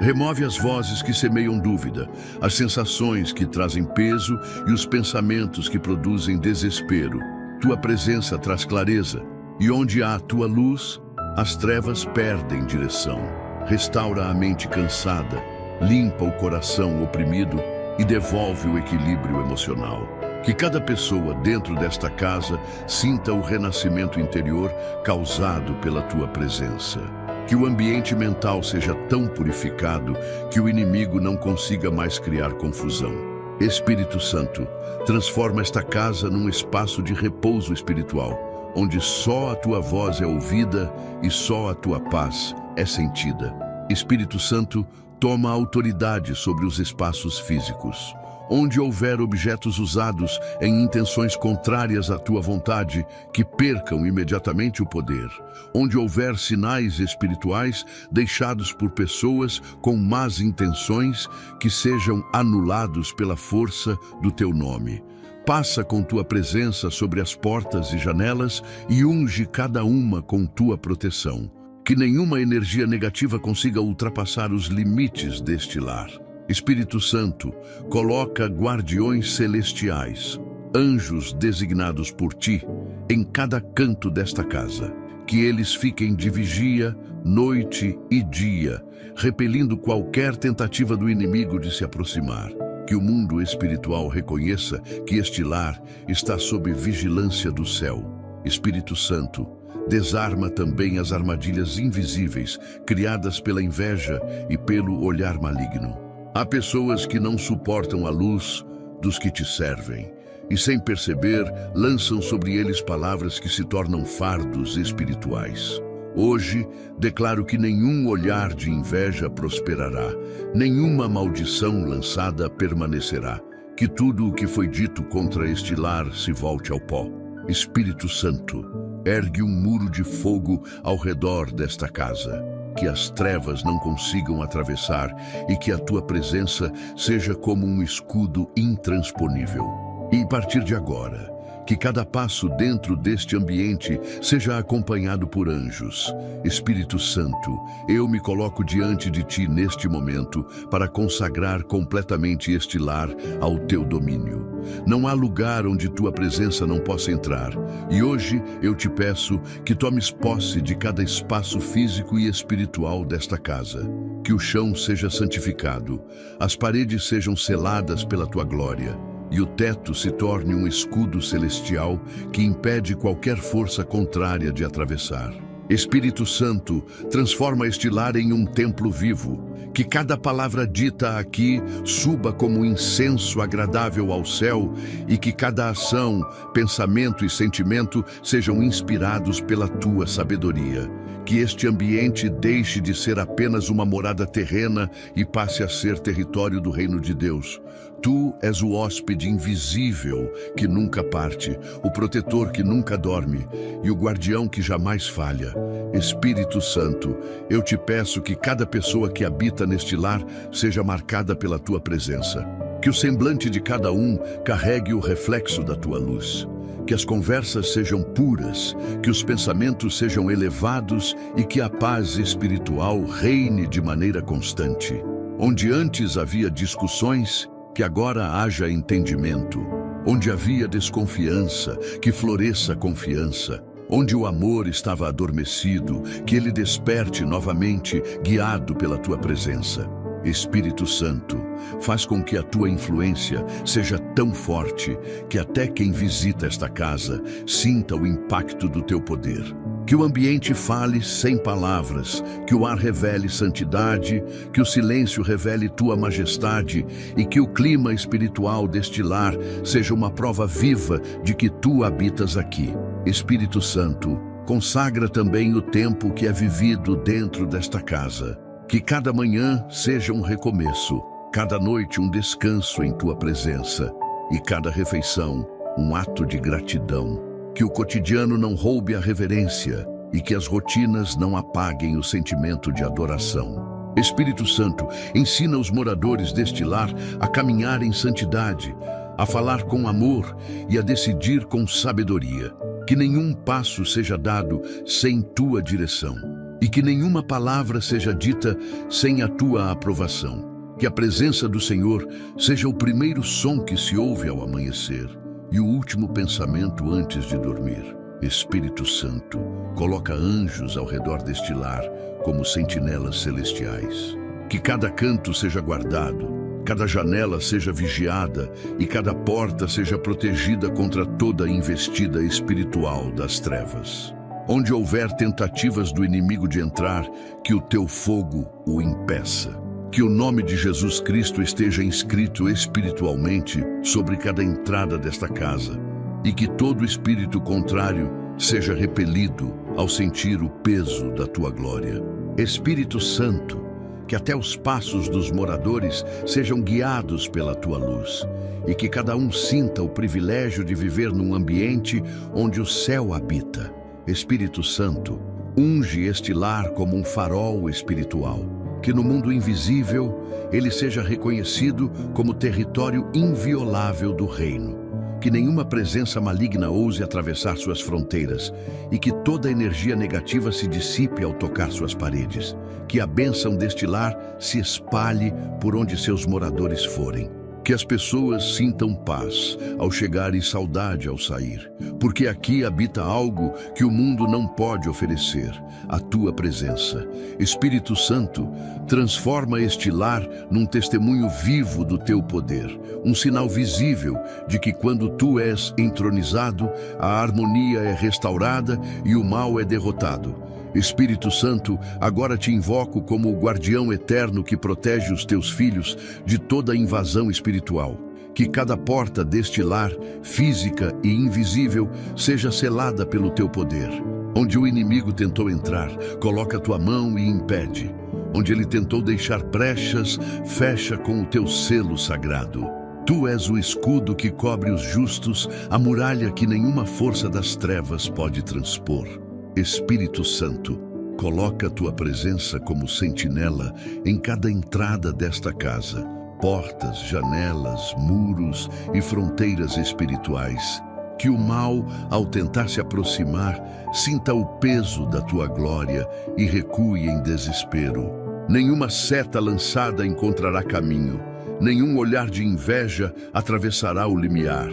[SPEAKER 1] Remove as vozes que semeiam dúvida, as sensações que trazem peso e os pensamentos que produzem desespero. Tua presença traz clareza, e onde há a tua luz, as trevas perdem direção. Restaura a mente cansada, limpa o coração oprimido e devolve o equilíbrio emocional. Que cada pessoa dentro desta casa sinta o renascimento interior causado pela tua presença. Que o ambiente mental seja tão purificado que o inimigo não consiga mais criar confusão. Espírito Santo, transforma esta casa num espaço de repouso espiritual, onde só a tua voz é ouvida e só a tua paz é sentida. Espírito Santo, toma autoridade sobre os espaços físicos. Onde houver objetos usados em intenções contrárias à tua vontade, que percam imediatamente o poder. Onde houver sinais espirituais deixados por pessoas com más intenções, que sejam anulados pela força do teu nome. Passa com tua presença sobre as portas e janelas e unge cada uma com tua proteção. Que nenhuma energia negativa consiga ultrapassar os limites deste lar. Espírito Santo, coloca guardiões celestiais, anjos designados por ti, em cada canto desta casa. Que eles fiquem de vigia, noite e dia, repelindo qualquer tentativa do inimigo de se aproximar. Que o mundo espiritual reconheça que este lar está sob vigilância do céu. Espírito Santo, desarma também as armadilhas invisíveis criadas pela inveja e pelo olhar maligno. Há pessoas que não suportam a luz dos que te servem e, sem perceber, lançam sobre eles palavras que se tornam fardos espirituais. Hoje, declaro que nenhum olhar de inveja prosperará, nenhuma maldição lançada permanecerá. Que tudo o que foi dito contra este lar se volte ao pó. Espírito Santo, ergue um muro de fogo ao redor desta casa, que as trevas não consigam atravessar e que a tua presença seja como um escudo intransponível. E a partir de agora, Que cada passo dentro deste ambiente seja acompanhado por anjos. Espírito Santo, eu me coloco diante de ti neste momento para consagrar completamente este lar ao teu domínio. Não há lugar onde tua presença não possa entrar. E hoje eu te peço que tomes posse de cada espaço físico e espiritual desta casa. Que o chão seja santificado, as paredes sejam seladas pela tua glória, e o teto se torne um escudo celestial que impede qualquer força contrária de atravessar. Espírito Santo, transforma este lar em um templo vivo. Que cada palavra dita aqui suba como incenso agradável ao céu e que cada ação, pensamento e sentimento sejam inspirados pela tua sabedoria. Que este ambiente deixe de ser apenas uma morada terrena e passe a ser território do reino de Deus. Tu és o hóspede invisível que nunca parte, o protetor que nunca dorme e o guardião que jamais falha. Espírito Santo, eu te peço que cada pessoa que habita neste lar seja marcada pela tua presença. Que o semblante de cada um carregue o reflexo da tua luz. Que as conversas sejam puras, que os pensamentos sejam elevados e que a paz espiritual reine de maneira constante. Onde antes havia discussões, que agora haja entendimento. Onde havia desconfiança, que floresça confiança. Onde o amor estava adormecido, que ele desperte novamente, guiado pela tua presença. Espírito Santo, faz com que a tua influência seja tão forte que até quem visita esta casa sinta o impacto do teu poder. Que o ambiente fale sem palavras, que o ar revele santidade, que o silêncio revele tua majestade e que o clima espiritual deste lar seja uma prova viva de que tu habitas aqui. Espírito Santo, consagra também o tempo que é vivido dentro desta casa. Que cada manhã seja um recomeço, cada noite um descanso em tua presença e cada refeição um ato de gratidão. Que o cotidiano não roube a reverência e que as rotinas não apaguem o sentimento de adoração. Espírito Santo, ensina os moradores deste lar a caminhar em santidade, a falar com amor e a decidir com sabedoria. Que nenhum passo seja dado sem tua direção. E que nenhuma palavra seja dita sem a tua aprovação. Que a presença do Senhor seja o primeiro som que se ouve ao amanhecer e o último pensamento antes de dormir. Espírito Santo, coloca anjos ao redor deste lar como sentinelas celestiais. Que cada canto seja guardado, cada janela seja vigiada e cada porta seja protegida contra toda investida espiritual das trevas. Onde houver tentativas do inimigo de entrar, que o teu fogo o impeça. Que o nome de Jesus Cristo esteja inscrito espiritualmente sobre cada entrada desta casa e que todo espírito contrário seja repelido ao sentir o peso da tua glória. Espírito Santo, que até os passos dos moradores sejam guiados pela tua luz e que cada um sinta o privilégio de viver num ambiente onde o céu habita. Espírito Santo, unge este lar como um farol espiritual, que no mundo invisível ele seja reconhecido como território inviolável do reino. Que nenhuma presença maligna ouse atravessar suas fronteiras e que toda energia negativa se dissipe ao tocar suas paredes. Que a bênção deste lar se espalhe por onde seus moradores forem. Que as pessoas sintam paz ao chegar e saudade ao sair, porque aqui habita algo que o mundo não pode oferecer, a tua presença. Espírito Santo, transforma este lar num testemunho vivo do teu poder, um sinal visível de que quando tu és entronizado, a harmonia é restaurada e o mal é derrotado. Espírito Santo, agora te invoco como o guardião eterno que protege os teus filhos de toda invasão espiritual. Que cada porta deste lar, física e invisível, seja selada pelo teu poder. Onde o inimigo tentou entrar, coloca a tua mão e impede. Onde ele tentou deixar brechas, fecha com o teu selo sagrado. Tu és o escudo que cobre os justos, a muralha que nenhuma força das trevas pode transpor. Espírito Santo, coloca a tua presença como sentinela em cada entrada desta casa, portas, janelas, muros e fronteiras espirituais. Que o mal, ao tentar se aproximar, sinta o peso da tua glória e recue em desespero. Nenhuma seta lançada encontrará caminho, nenhum olhar de inveja atravessará o limiar,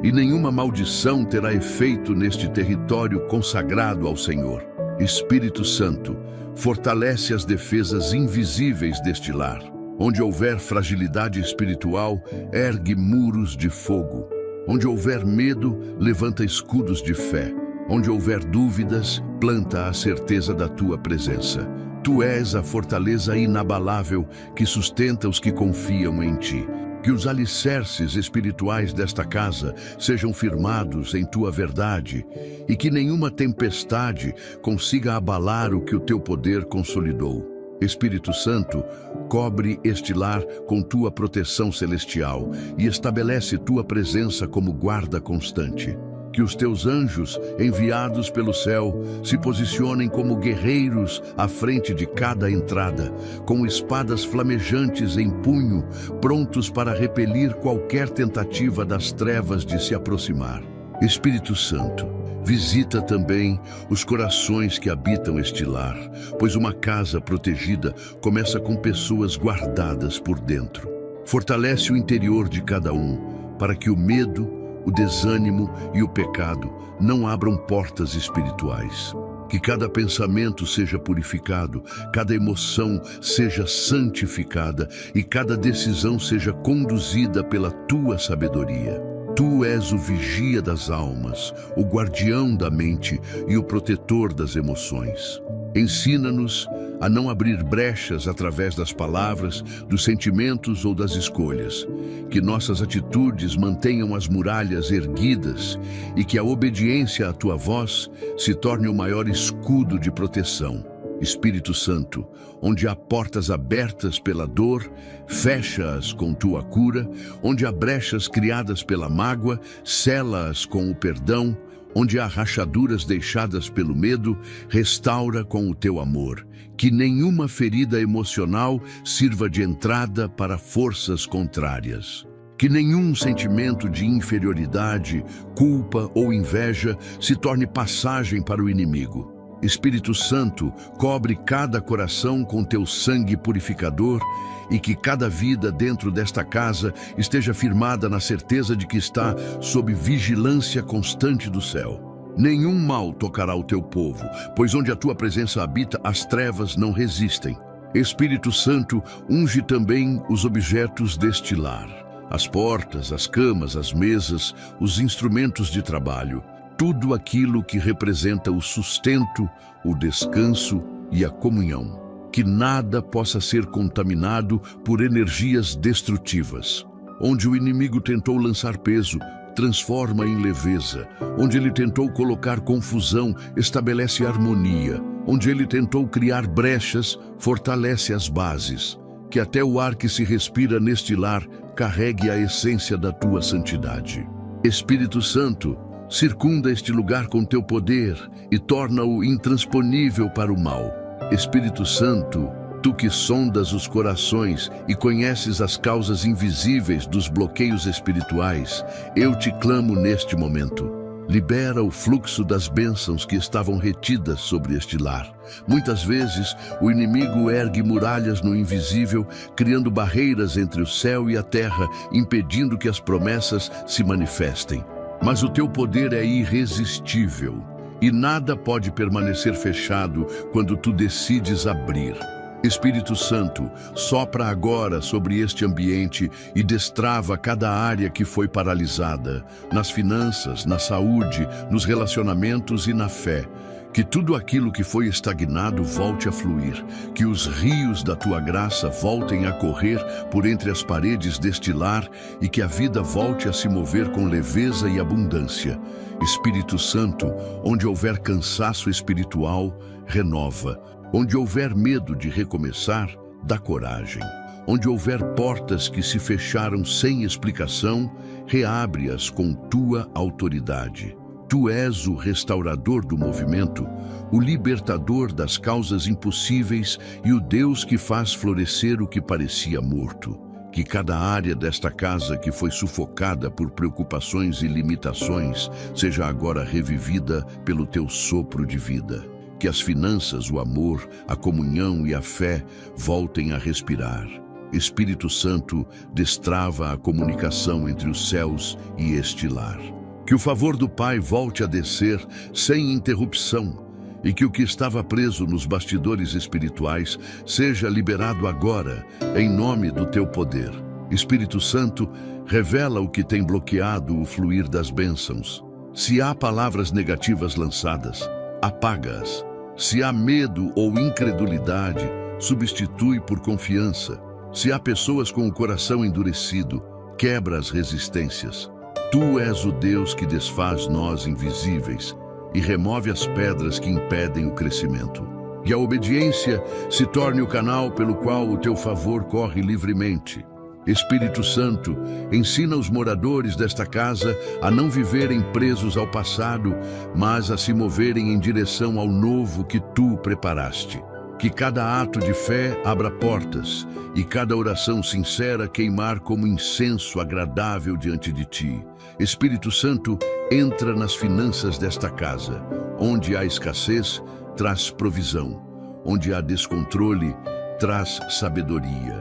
[SPEAKER 1] e nenhuma maldição terá efeito neste território consagrado ao Senhor. Espírito Santo, fortalece as defesas invisíveis deste lar. Onde houver fragilidade espiritual, ergue muros de fogo. Onde houver medo, levanta escudos de fé. Onde houver dúvidas, planta a certeza da tua presença. Tu és a fortaleza inabalável que sustenta os que confiam em ti. Que os alicerces espirituais desta casa sejam firmados em tua verdade e que nenhuma tempestade consiga abalar o que o teu poder consolidou. Espírito Santo, cobre este lar com tua proteção celestial e estabelece tua presença como guarda constante. Que os teus anjos, enviados pelo céu, se posicionem como guerreiros à frente de cada entrada, com espadas flamejantes em punho, prontos para repelir qualquer tentativa das trevas de se aproximar. Espírito Santo, visita também os corações que habitam este lar, pois uma casa protegida começa com pessoas guardadas por dentro. Fortalece o interior de cada um, para que o medo, o desânimo e o pecado não abram portas espirituais. Que cada pensamento seja purificado, cada emoção seja santificada e cada decisão seja conduzida pela tua sabedoria. Tu és o vigia das almas, o guardião da mente e o protetor das emoções. Ensina-nos a não abrir brechas através das palavras, dos sentimentos ou das escolhas. Que nossas atitudes mantenham as muralhas erguidas e que a obediência à tua voz se torne o maior escudo de proteção. Espírito Santo, onde há portas abertas pela dor, fecha-as com tua cura, onde há brechas criadas pela mágoa, sela-as com o perdão, onde há rachaduras deixadas pelo medo, restaura com o teu amor. Que nenhuma ferida emocional sirva de entrada para forças contrárias. Que nenhum sentimento de inferioridade, culpa ou inveja se torne passagem para o inimigo. Espírito Santo, cobre cada coração com teu sangue purificador e que cada vida dentro desta casa esteja firmada na certeza de que está sob vigilância constante do céu. Nenhum mal tocará o teu povo, pois onde a tua presença habita, as trevas não resistem. Espírito Santo, unge também os objetos deste lar, as portas, as camas, as mesas, os instrumentos de trabalho. Tudo aquilo que representa o sustento, o descanso e a comunhão. Que nada possa ser contaminado por energias destrutivas. Onde o inimigo tentou lançar peso, transforma em leveza. Onde ele tentou colocar confusão, estabelece harmonia. Onde ele tentou criar brechas, fortalece as bases. Que até o ar que se respira neste lar carregue a essência da tua santidade. Espírito Santo, circunda este lugar com teu poder e torna-o intransponível para o mal. Espírito Santo, tu que sondas os corações e conheces as causas invisíveis dos bloqueios espirituais, eu te clamo neste momento. Libera o fluxo das bênçãos que estavam retidas sobre este lar. Muitas vezes, o inimigo ergue muralhas no invisível, criando barreiras entre o céu e a terra, impedindo que as promessas se manifestem. Mas o teu poder é irresistível e nada pode permanecer fechado quando tu decides abrir. Espírito Santo, sopra agora sobre este ambiente e destrava cada área que foi paralisada, nas finanças, na saúde, nos relacionamentos e na fé. Que tudo aquilo que foi estagnado volte a fluir, que os rios da tua graça voltem a correr por entre as paredes deste lar e que a vida volte a se mover com leveza e abundância. Espírito Santo, onde houver cansaço espiritual, renova. Onde houver medo de recomeçar, dá coragem. Onde houver portas que se fecharam sem explicação, reabre-as com tua autoridade. Tu és o restaurador do movimento, o libertador das causas impossíveis e o Deus que faz florescer o que parecia morto. Que cada área desta casa que foi sufocada por preocupações e limitações seja agora revivida pelo teu sopro de vida. Que as finanças, o amor, a comunhão e a fé voltem a respirar. Espírito Santo, destrava a comunicação entre os céus e este lar. Que o favor do Pai volte a descer sem interrupção e que o que estava preso nos bastidores espirituais seja liberado agora, em nome do teu poder. Espírito Santo, revela o que tem bloqueado o fluir das bênçãos. Se há palavras negativas lançadas, apaga-as. Se há medo ou incredulidade, substitui por confiança. Se há pessoas com o coração endurecido, quebra as resistências. Tu és o Deus que desfaz nós invisíveis e remove as pedras que impedem o crescimento. Que a obediência se torne o canal pelo qual o teu favor corre livremente. Espírito Santo, ensina os moradores desta casa a não viverem presos ao passado, mas a se moverem em direção ao novo que tu preparaste. Que cada ato de fé abra portas e cada oração sincera queimar como incenso agradável diante de ti. Espírito Santo, entra nas finanças desta casa. Onde há escassez, traz provisão. Onde há descontrole, traz sabedoria.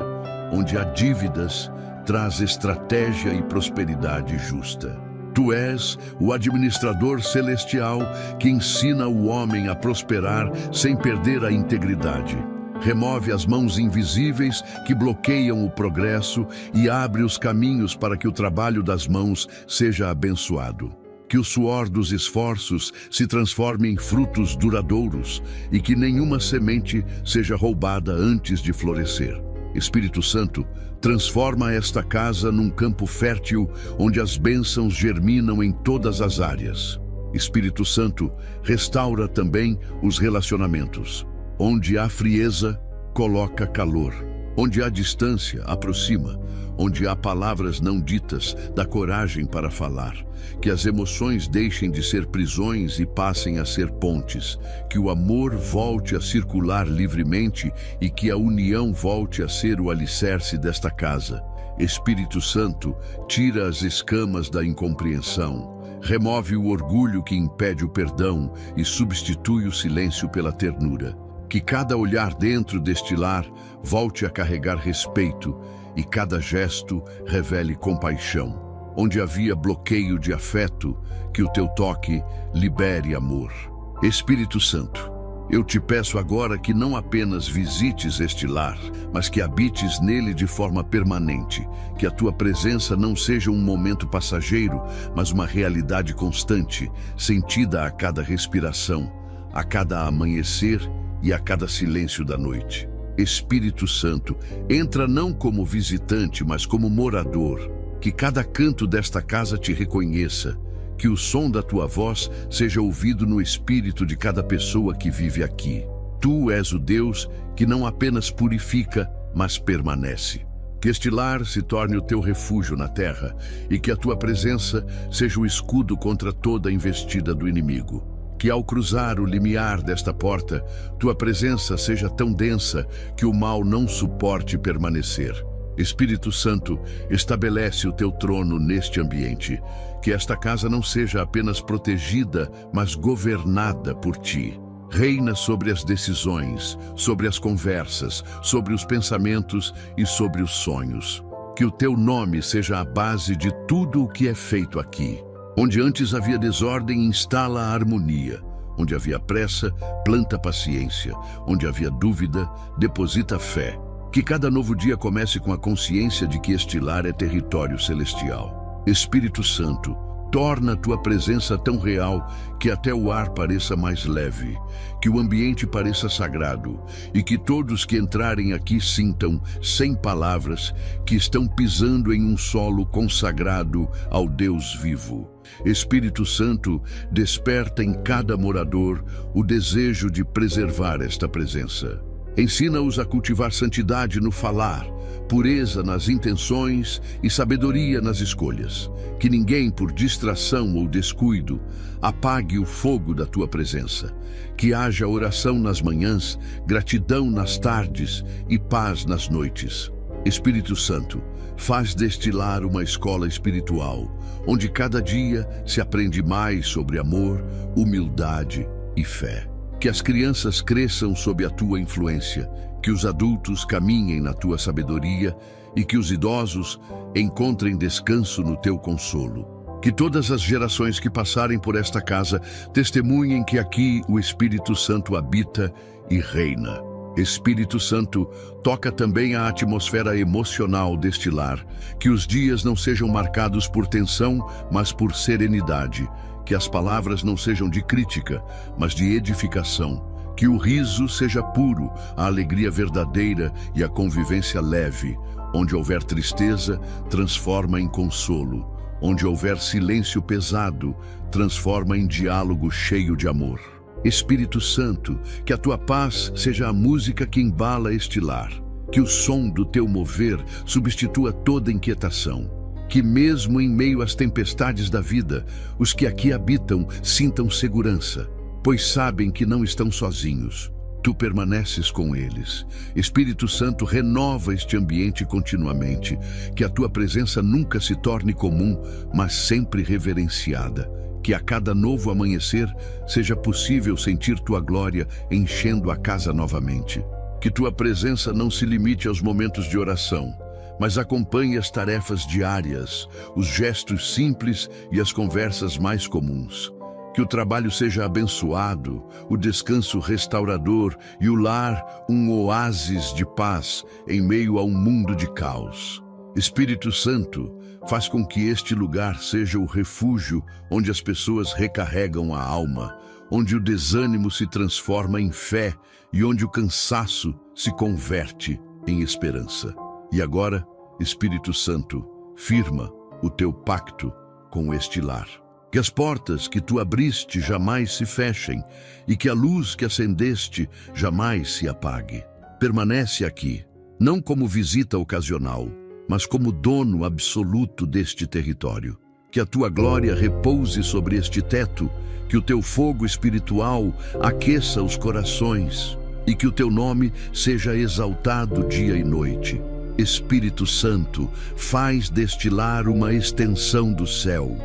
[SPEAKER 1] Onde há dívidas, traz estratégia e prosperidade justa. Tu és o administrador celestial que ensina o homem a prosperar sem perder a integridade. Remove as mãos invisíveis que bloqueiam o progresso e abre os caminhos para que o trabalho das mãos seja abençoado. Que o suor dos esforços se transforme em frutos duradouros e que nenhuma semente seja roubada antes de florescer. Espírito Santo, transforma esta casa num campo fértil onde as bênçãos germinam em todas as áreas. Espírito Santo, restaura também os relacionamentos. Onde há frieza, coloca calor. Onde há distância, aproxima. Onde há palavras não ditas, dá coragem para falar. Que as emoções deixem de ser prisões e passem a ser pontes. Que o amor volte a circular livremente e que a união volte a ser o alicerce desta casa. Espírito Santo, tira as escamas da incompreensão. Remove o orgulho que impede o perdão e substitui o silêncio pela ternura. Que cada olhar dentro deste lar volte a carregar respeito e cada gesto revele compaixão. Onde havia bloqueio de afeto, que o teu toque libere amor. Espírito Santo, eu te peço agora que não apenas visites este lar, mas que habites nele de forma permanente. Que a tua presença não seja um momento passageiro, mas uma realidade constante, sentida a cada respiração, a cada amanhecer e a cada silêncio da noite. Espírito Santo, entra não como visitante, mas como morador. Que cada canto desta casa te reconheça. Que o som da tua voz seja ouvido no espírito de cada pessoa que vive aqui. Tu és o Deus que não apenas purifica, mas permanece. Que este lar se torne o teu refúgio na terra e que a tua presença seja o escudo contra toda a investida do inimigo. Que ao cruzar o limiar desta porta, tua presença seja tão densa que o mal não suporte permanecer. Espírito Santo, estabelece o teu trono neste ambiente. Que esta casa não seja apenas protegida, mas governada por ti. Reina sobre as decisões, sobre as conversas, sobre os pensamentos e sobre os sonhos. Que o teu nome seja a base de tudo o que é feito aqui. Onde antes havia desordem, instala a harmonia. Onde havia pressa, planta paciência. Onde havia dúvida, deposita fé. Que cada novo dia comece com a consciência de que este lar é território celestial. Espírito Santo, torna a tua presença tão real que até o ar pareça mais leve, que o ambiente pareça sagrado e que todos que entrarem aqui sintam, sem palavras, que estão pisando em um solo consagrado ao Deus vivo. Espírito Santo, desperta em cada morador o desejo de preservar esta presença. Ensina-os a cultivar santidade no falar, pureza nas intenções e sabedoria nas escolhas. Que ninguém, por distração ou descuido, apague o fogo da tua presença. Que haja oração nas manhãs, gratidão nas tardes e paz nas noites. Espírito Santo, faz deste lar uma escola espiritual, onde cada dia se aprende mais sobre amor, humildade e fé. Que as crianças cresçam sob a tua influência, que os adultos caminhem na tua sabedoria e que os idosos encontrem descanso no teu consolo. Que todas as gerações que passarem por esta casa testemunhem que aqui o Espírito Santo habita e reina. Espírito Santo, toca também a atmosfera emocional deste lar, que os dias não sejam marcados por tensão, mas por serenidade, que as palavras não sejam de crítica, mas de edificação, que o riso seja puro, a alegria verdadeira e a convivência leve. Onde houver tristeza, transforma em consolo. Onde houver silêncio pesado, transforma em diálogo cheio de amor. Espírito Santo, que a tua paz seja a música que embala este lar. Que o som do teu mover substitua toda inquietação. Que mesmo em meio às tempestades da vida, os que aqui habitam sintam segurança, pois sabem que não estão sozinhos. Tu permaneces com eles. Espírito Santo, renova este ambiente continuamente, que a tua presença nunca se torne comum, mas sempre reverenciada. Que a cada novo amanhecer seja possível sentir tua glória enchendo a casa novamente. Que tua presença não se limite aos momentos de oração, mas acompanhe as tarefas diárias, os gestos simples e as conversas mais comuns. Que o trabalho seja abençoado, o descanso restaurador e o lar um oásis de paz em meio a um mundo de caos. Espírito Santo, faz com que este lugar seja o refúgio onde as pessoas recarregam a alma, onde o desânimo se transforma em fé e onde o cansaço se converte em esperança. E agora, Espírito Santo, firma o teu pacto com este lar. Que as portas que tu abriste jamais se fechem e que a luz que acendeste jamais se apague. Permanece aqui, não como visita ocasional, mas como dono absoluto deste território. Que a tua glória repouse sobre este teto, que o teu fogo espiritual aqueça os corações e que o teu nome seja exaltado dia e noite. Espírito Santo, faz deste lar uma extensão do céu,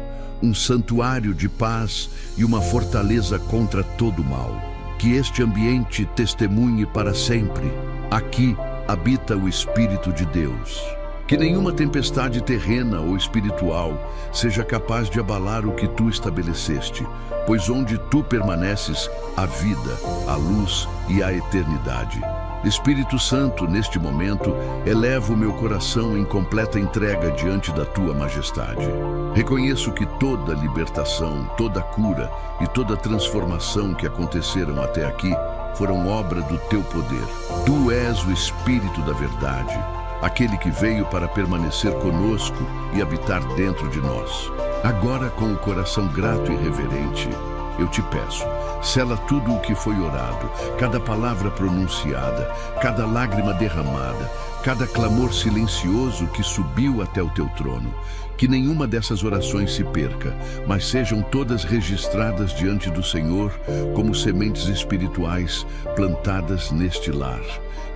[SPEAKER 1] um santuário de paz e uma fortaleza contra todo o mal. Que este ambiente testemunhe para sempre. Aqui habita o Espírito de Deus. Que nenhuma tempestade terrena ou espiritual seja capaz de abalar o que tu estabeleceste, pois onde tu permaneces, há vida, a luz e a eternidade. Espírito Santo, neste momento, eleva o meu coração em completa entrega diante da tua majestade. Reconheço que toda libertação, toda cura e toda transformação que aconteceram até aqui foram obra do teu poder. Tu és o Espírito da verdade, aquele que veio para permanecer conosco e habitar dentro de nós. Agora, com o coração grato e reverente, eu te peço, sela tudo o que foi orado, cada palavra pronunciada, cada lágrima derramada, cada clamor silencioso que subiu até o teu trono. Que nenhuma dessas orações se perca, mas sejam todas registradas diante do Senhor como sementes espirituais plantadas neste lar.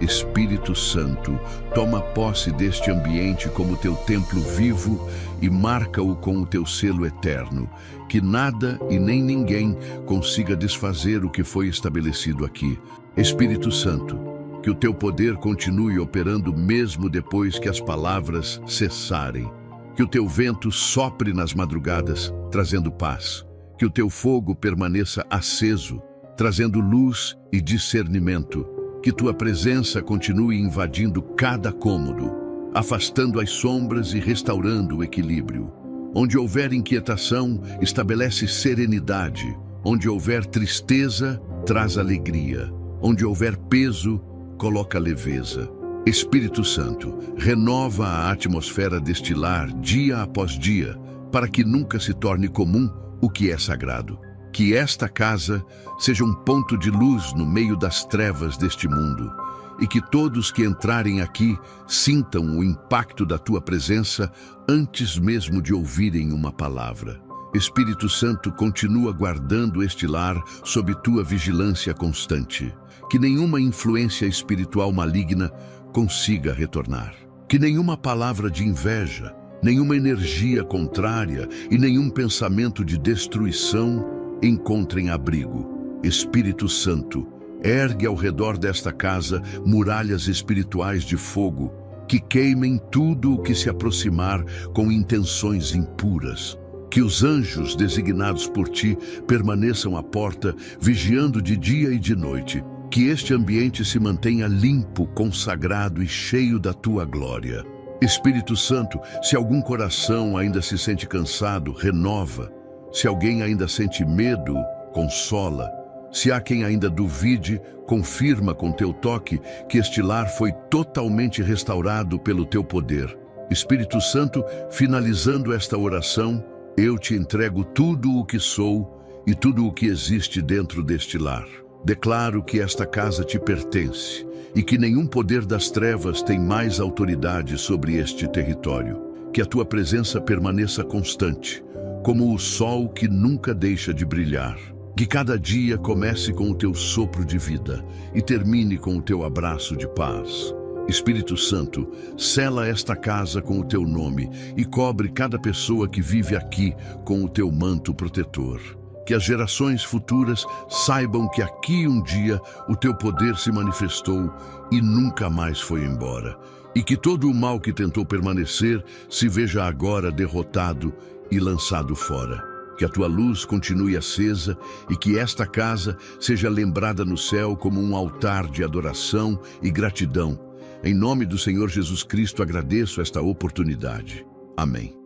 [SPEAKER 1] Espírito Santo, toma posse deste ambiente como teu templo vivo e marca-o com o teu selo eterno. Que nada e nem ninguém consiga desfazer o que foi estabelecido aqui. Espírito Santo, que o teu poder continue operando mesmo depois que as palavras cessarem. Que o teu vento sopre nas madrugadas, trazendo paz. Que o teu fogo permaneça aceso, trazendo luz e discernimento. Que tua presença continue invadindo cada cômodo, afastando as sombras e restaurando o equilíbrio. Onde houver inquietação, estabelece serenidade. Onde houver tristeza, traz alegria. Onde houver peso, coloca leveza. Espírito Santo, renova a atmosfera deste lar dia após dia, para que nunca se torne comum o que é sagrado. Que esta casa seja um ponto de luz no meio das trevas deste mundo, e que todos que entrarem aqui sintam o impacto da tua presença antes mesmo de ouvirem uma palavra. Espírito Santo, continua guardando este lar sob tua vigilância constante. Que nenhuma influência espiritual maligna consiga retornar. Que nenhuma palavra de inveja, nenhuma energia contrária e nenhum pensamento de destruição encontrem abrigo. Espírito Santo, ergue ao redor desta casa muralhas espirituais de fogo, que queimem tudo o que se aproximar com intenções impuras. Que os anjos designados por ti permaneçam à porta, vigiando de dia e de noite. Que este ambiente se mantenha limpo, consagrado e cheio da tua glória. Espírito Santo, se algum coração ainda se sente cansado, renova. Se alguém ainda sente medo, consola. Se há quem ainda duvide, confirma com teu toque que este lar foi totalmente restaurado pelo teu poder. Espírito Santo, finalizando esta oração, eu te entrego tudo o que sou e tudo o que existe dentro deste lar. Declaro que esta casa te pertence e que nenhum poder das trevas tem mais autoridade sobre este território. Que a tua presença permaneça constante, como o sol que nunca deixa de brilhar. Que cada dia comece com o teu sopro de vida e termine com o teu abraço de paz. Espírito Santo, sela esta casa com o teu nome e cobre cada pessoa que vive aqui com o teu manto protetor. Que as gerações futuras saibam que aqui um dia o teu poder se manifestou e nunca mais foi embora. E que todo o mal que tentou permanecer se veja agora derrotado e lançado fora. Que a tua luz continue acesa e que esta casa seja lembrada no céu como um altar de adoração e gratidão. Em nome do Senhor Jesus Cristo, agradeço esta oportunidade. Amém.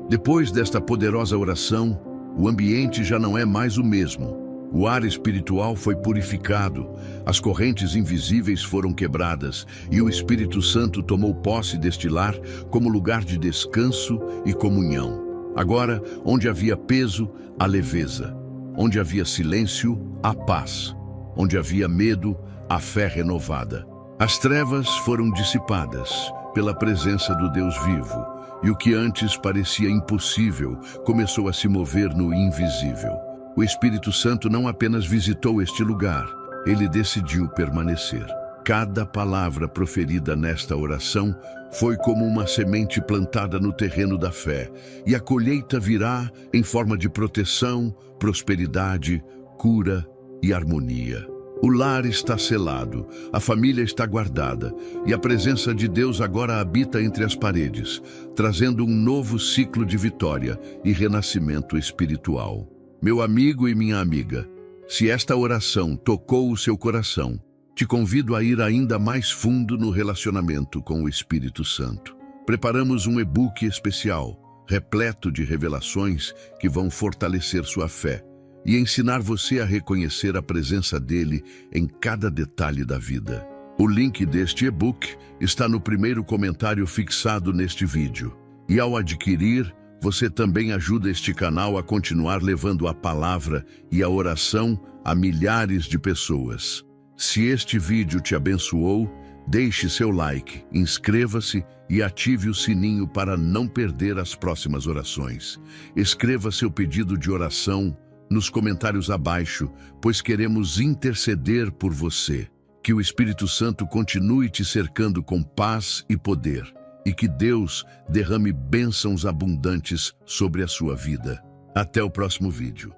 [SPEAKER 1] Depois desta poderosa oração, o ambiente já não é mais o mesmo. O ar espiritual foi purificado, as correntes invisíveis foram quebradas e o Espírito Santo tomou posse deste lar como lugar de descanso e comunhão. Agora, onde havia peso, a leveza. Onde havia silêncio, a paz. Onde havia medo, a fé renovada. As trevas foram dissipadas pela presença do Deus vivo, e o que antes parecia impossível começou a se mover no invisível. O Espírito Santo não apenas visitou este lugar, ele decidiu permanecer. Cada palavra proferida nesta oração foi como uma semente plantada no terreno da fé, e a colheita virá em forma de proteção, prosperidade, cura e harmonia. O lar está selado, a família está guardada, e a presença de Deus agora habita entre as paredes, trazendo um novo ciclo de vitória e renascimento espiritual. Meu amigo e minha amiga, se esta oração tocou o seu coração, te convido a ir ainda mais fundo no relacionamento com o Espírito Santo. Preparamos um e-book especial, repleto de revelações que vão fortalecer sua fé e ensinar você a reconhecer a presença dele em cada detalhe da vida. O link deste e-book está no primeiro comentário fixado neste vídeo. E ao adquirir, você também ajuda este canal a continuar levando a palavra e a oração a milhares de pessoas. Se este vídeo te abençoou, deixe seu like, inscreva-se e ative o sininho para não perder as próximas orações. Escreva seu pedido de oração nos comentários abaixo, pois queremos interceder por você. Que o Espírito Santo continue te cercando com paz e poder, e que Deus derrame bênçãos abundantes sobre a sua vida. Até o próximo vídeo.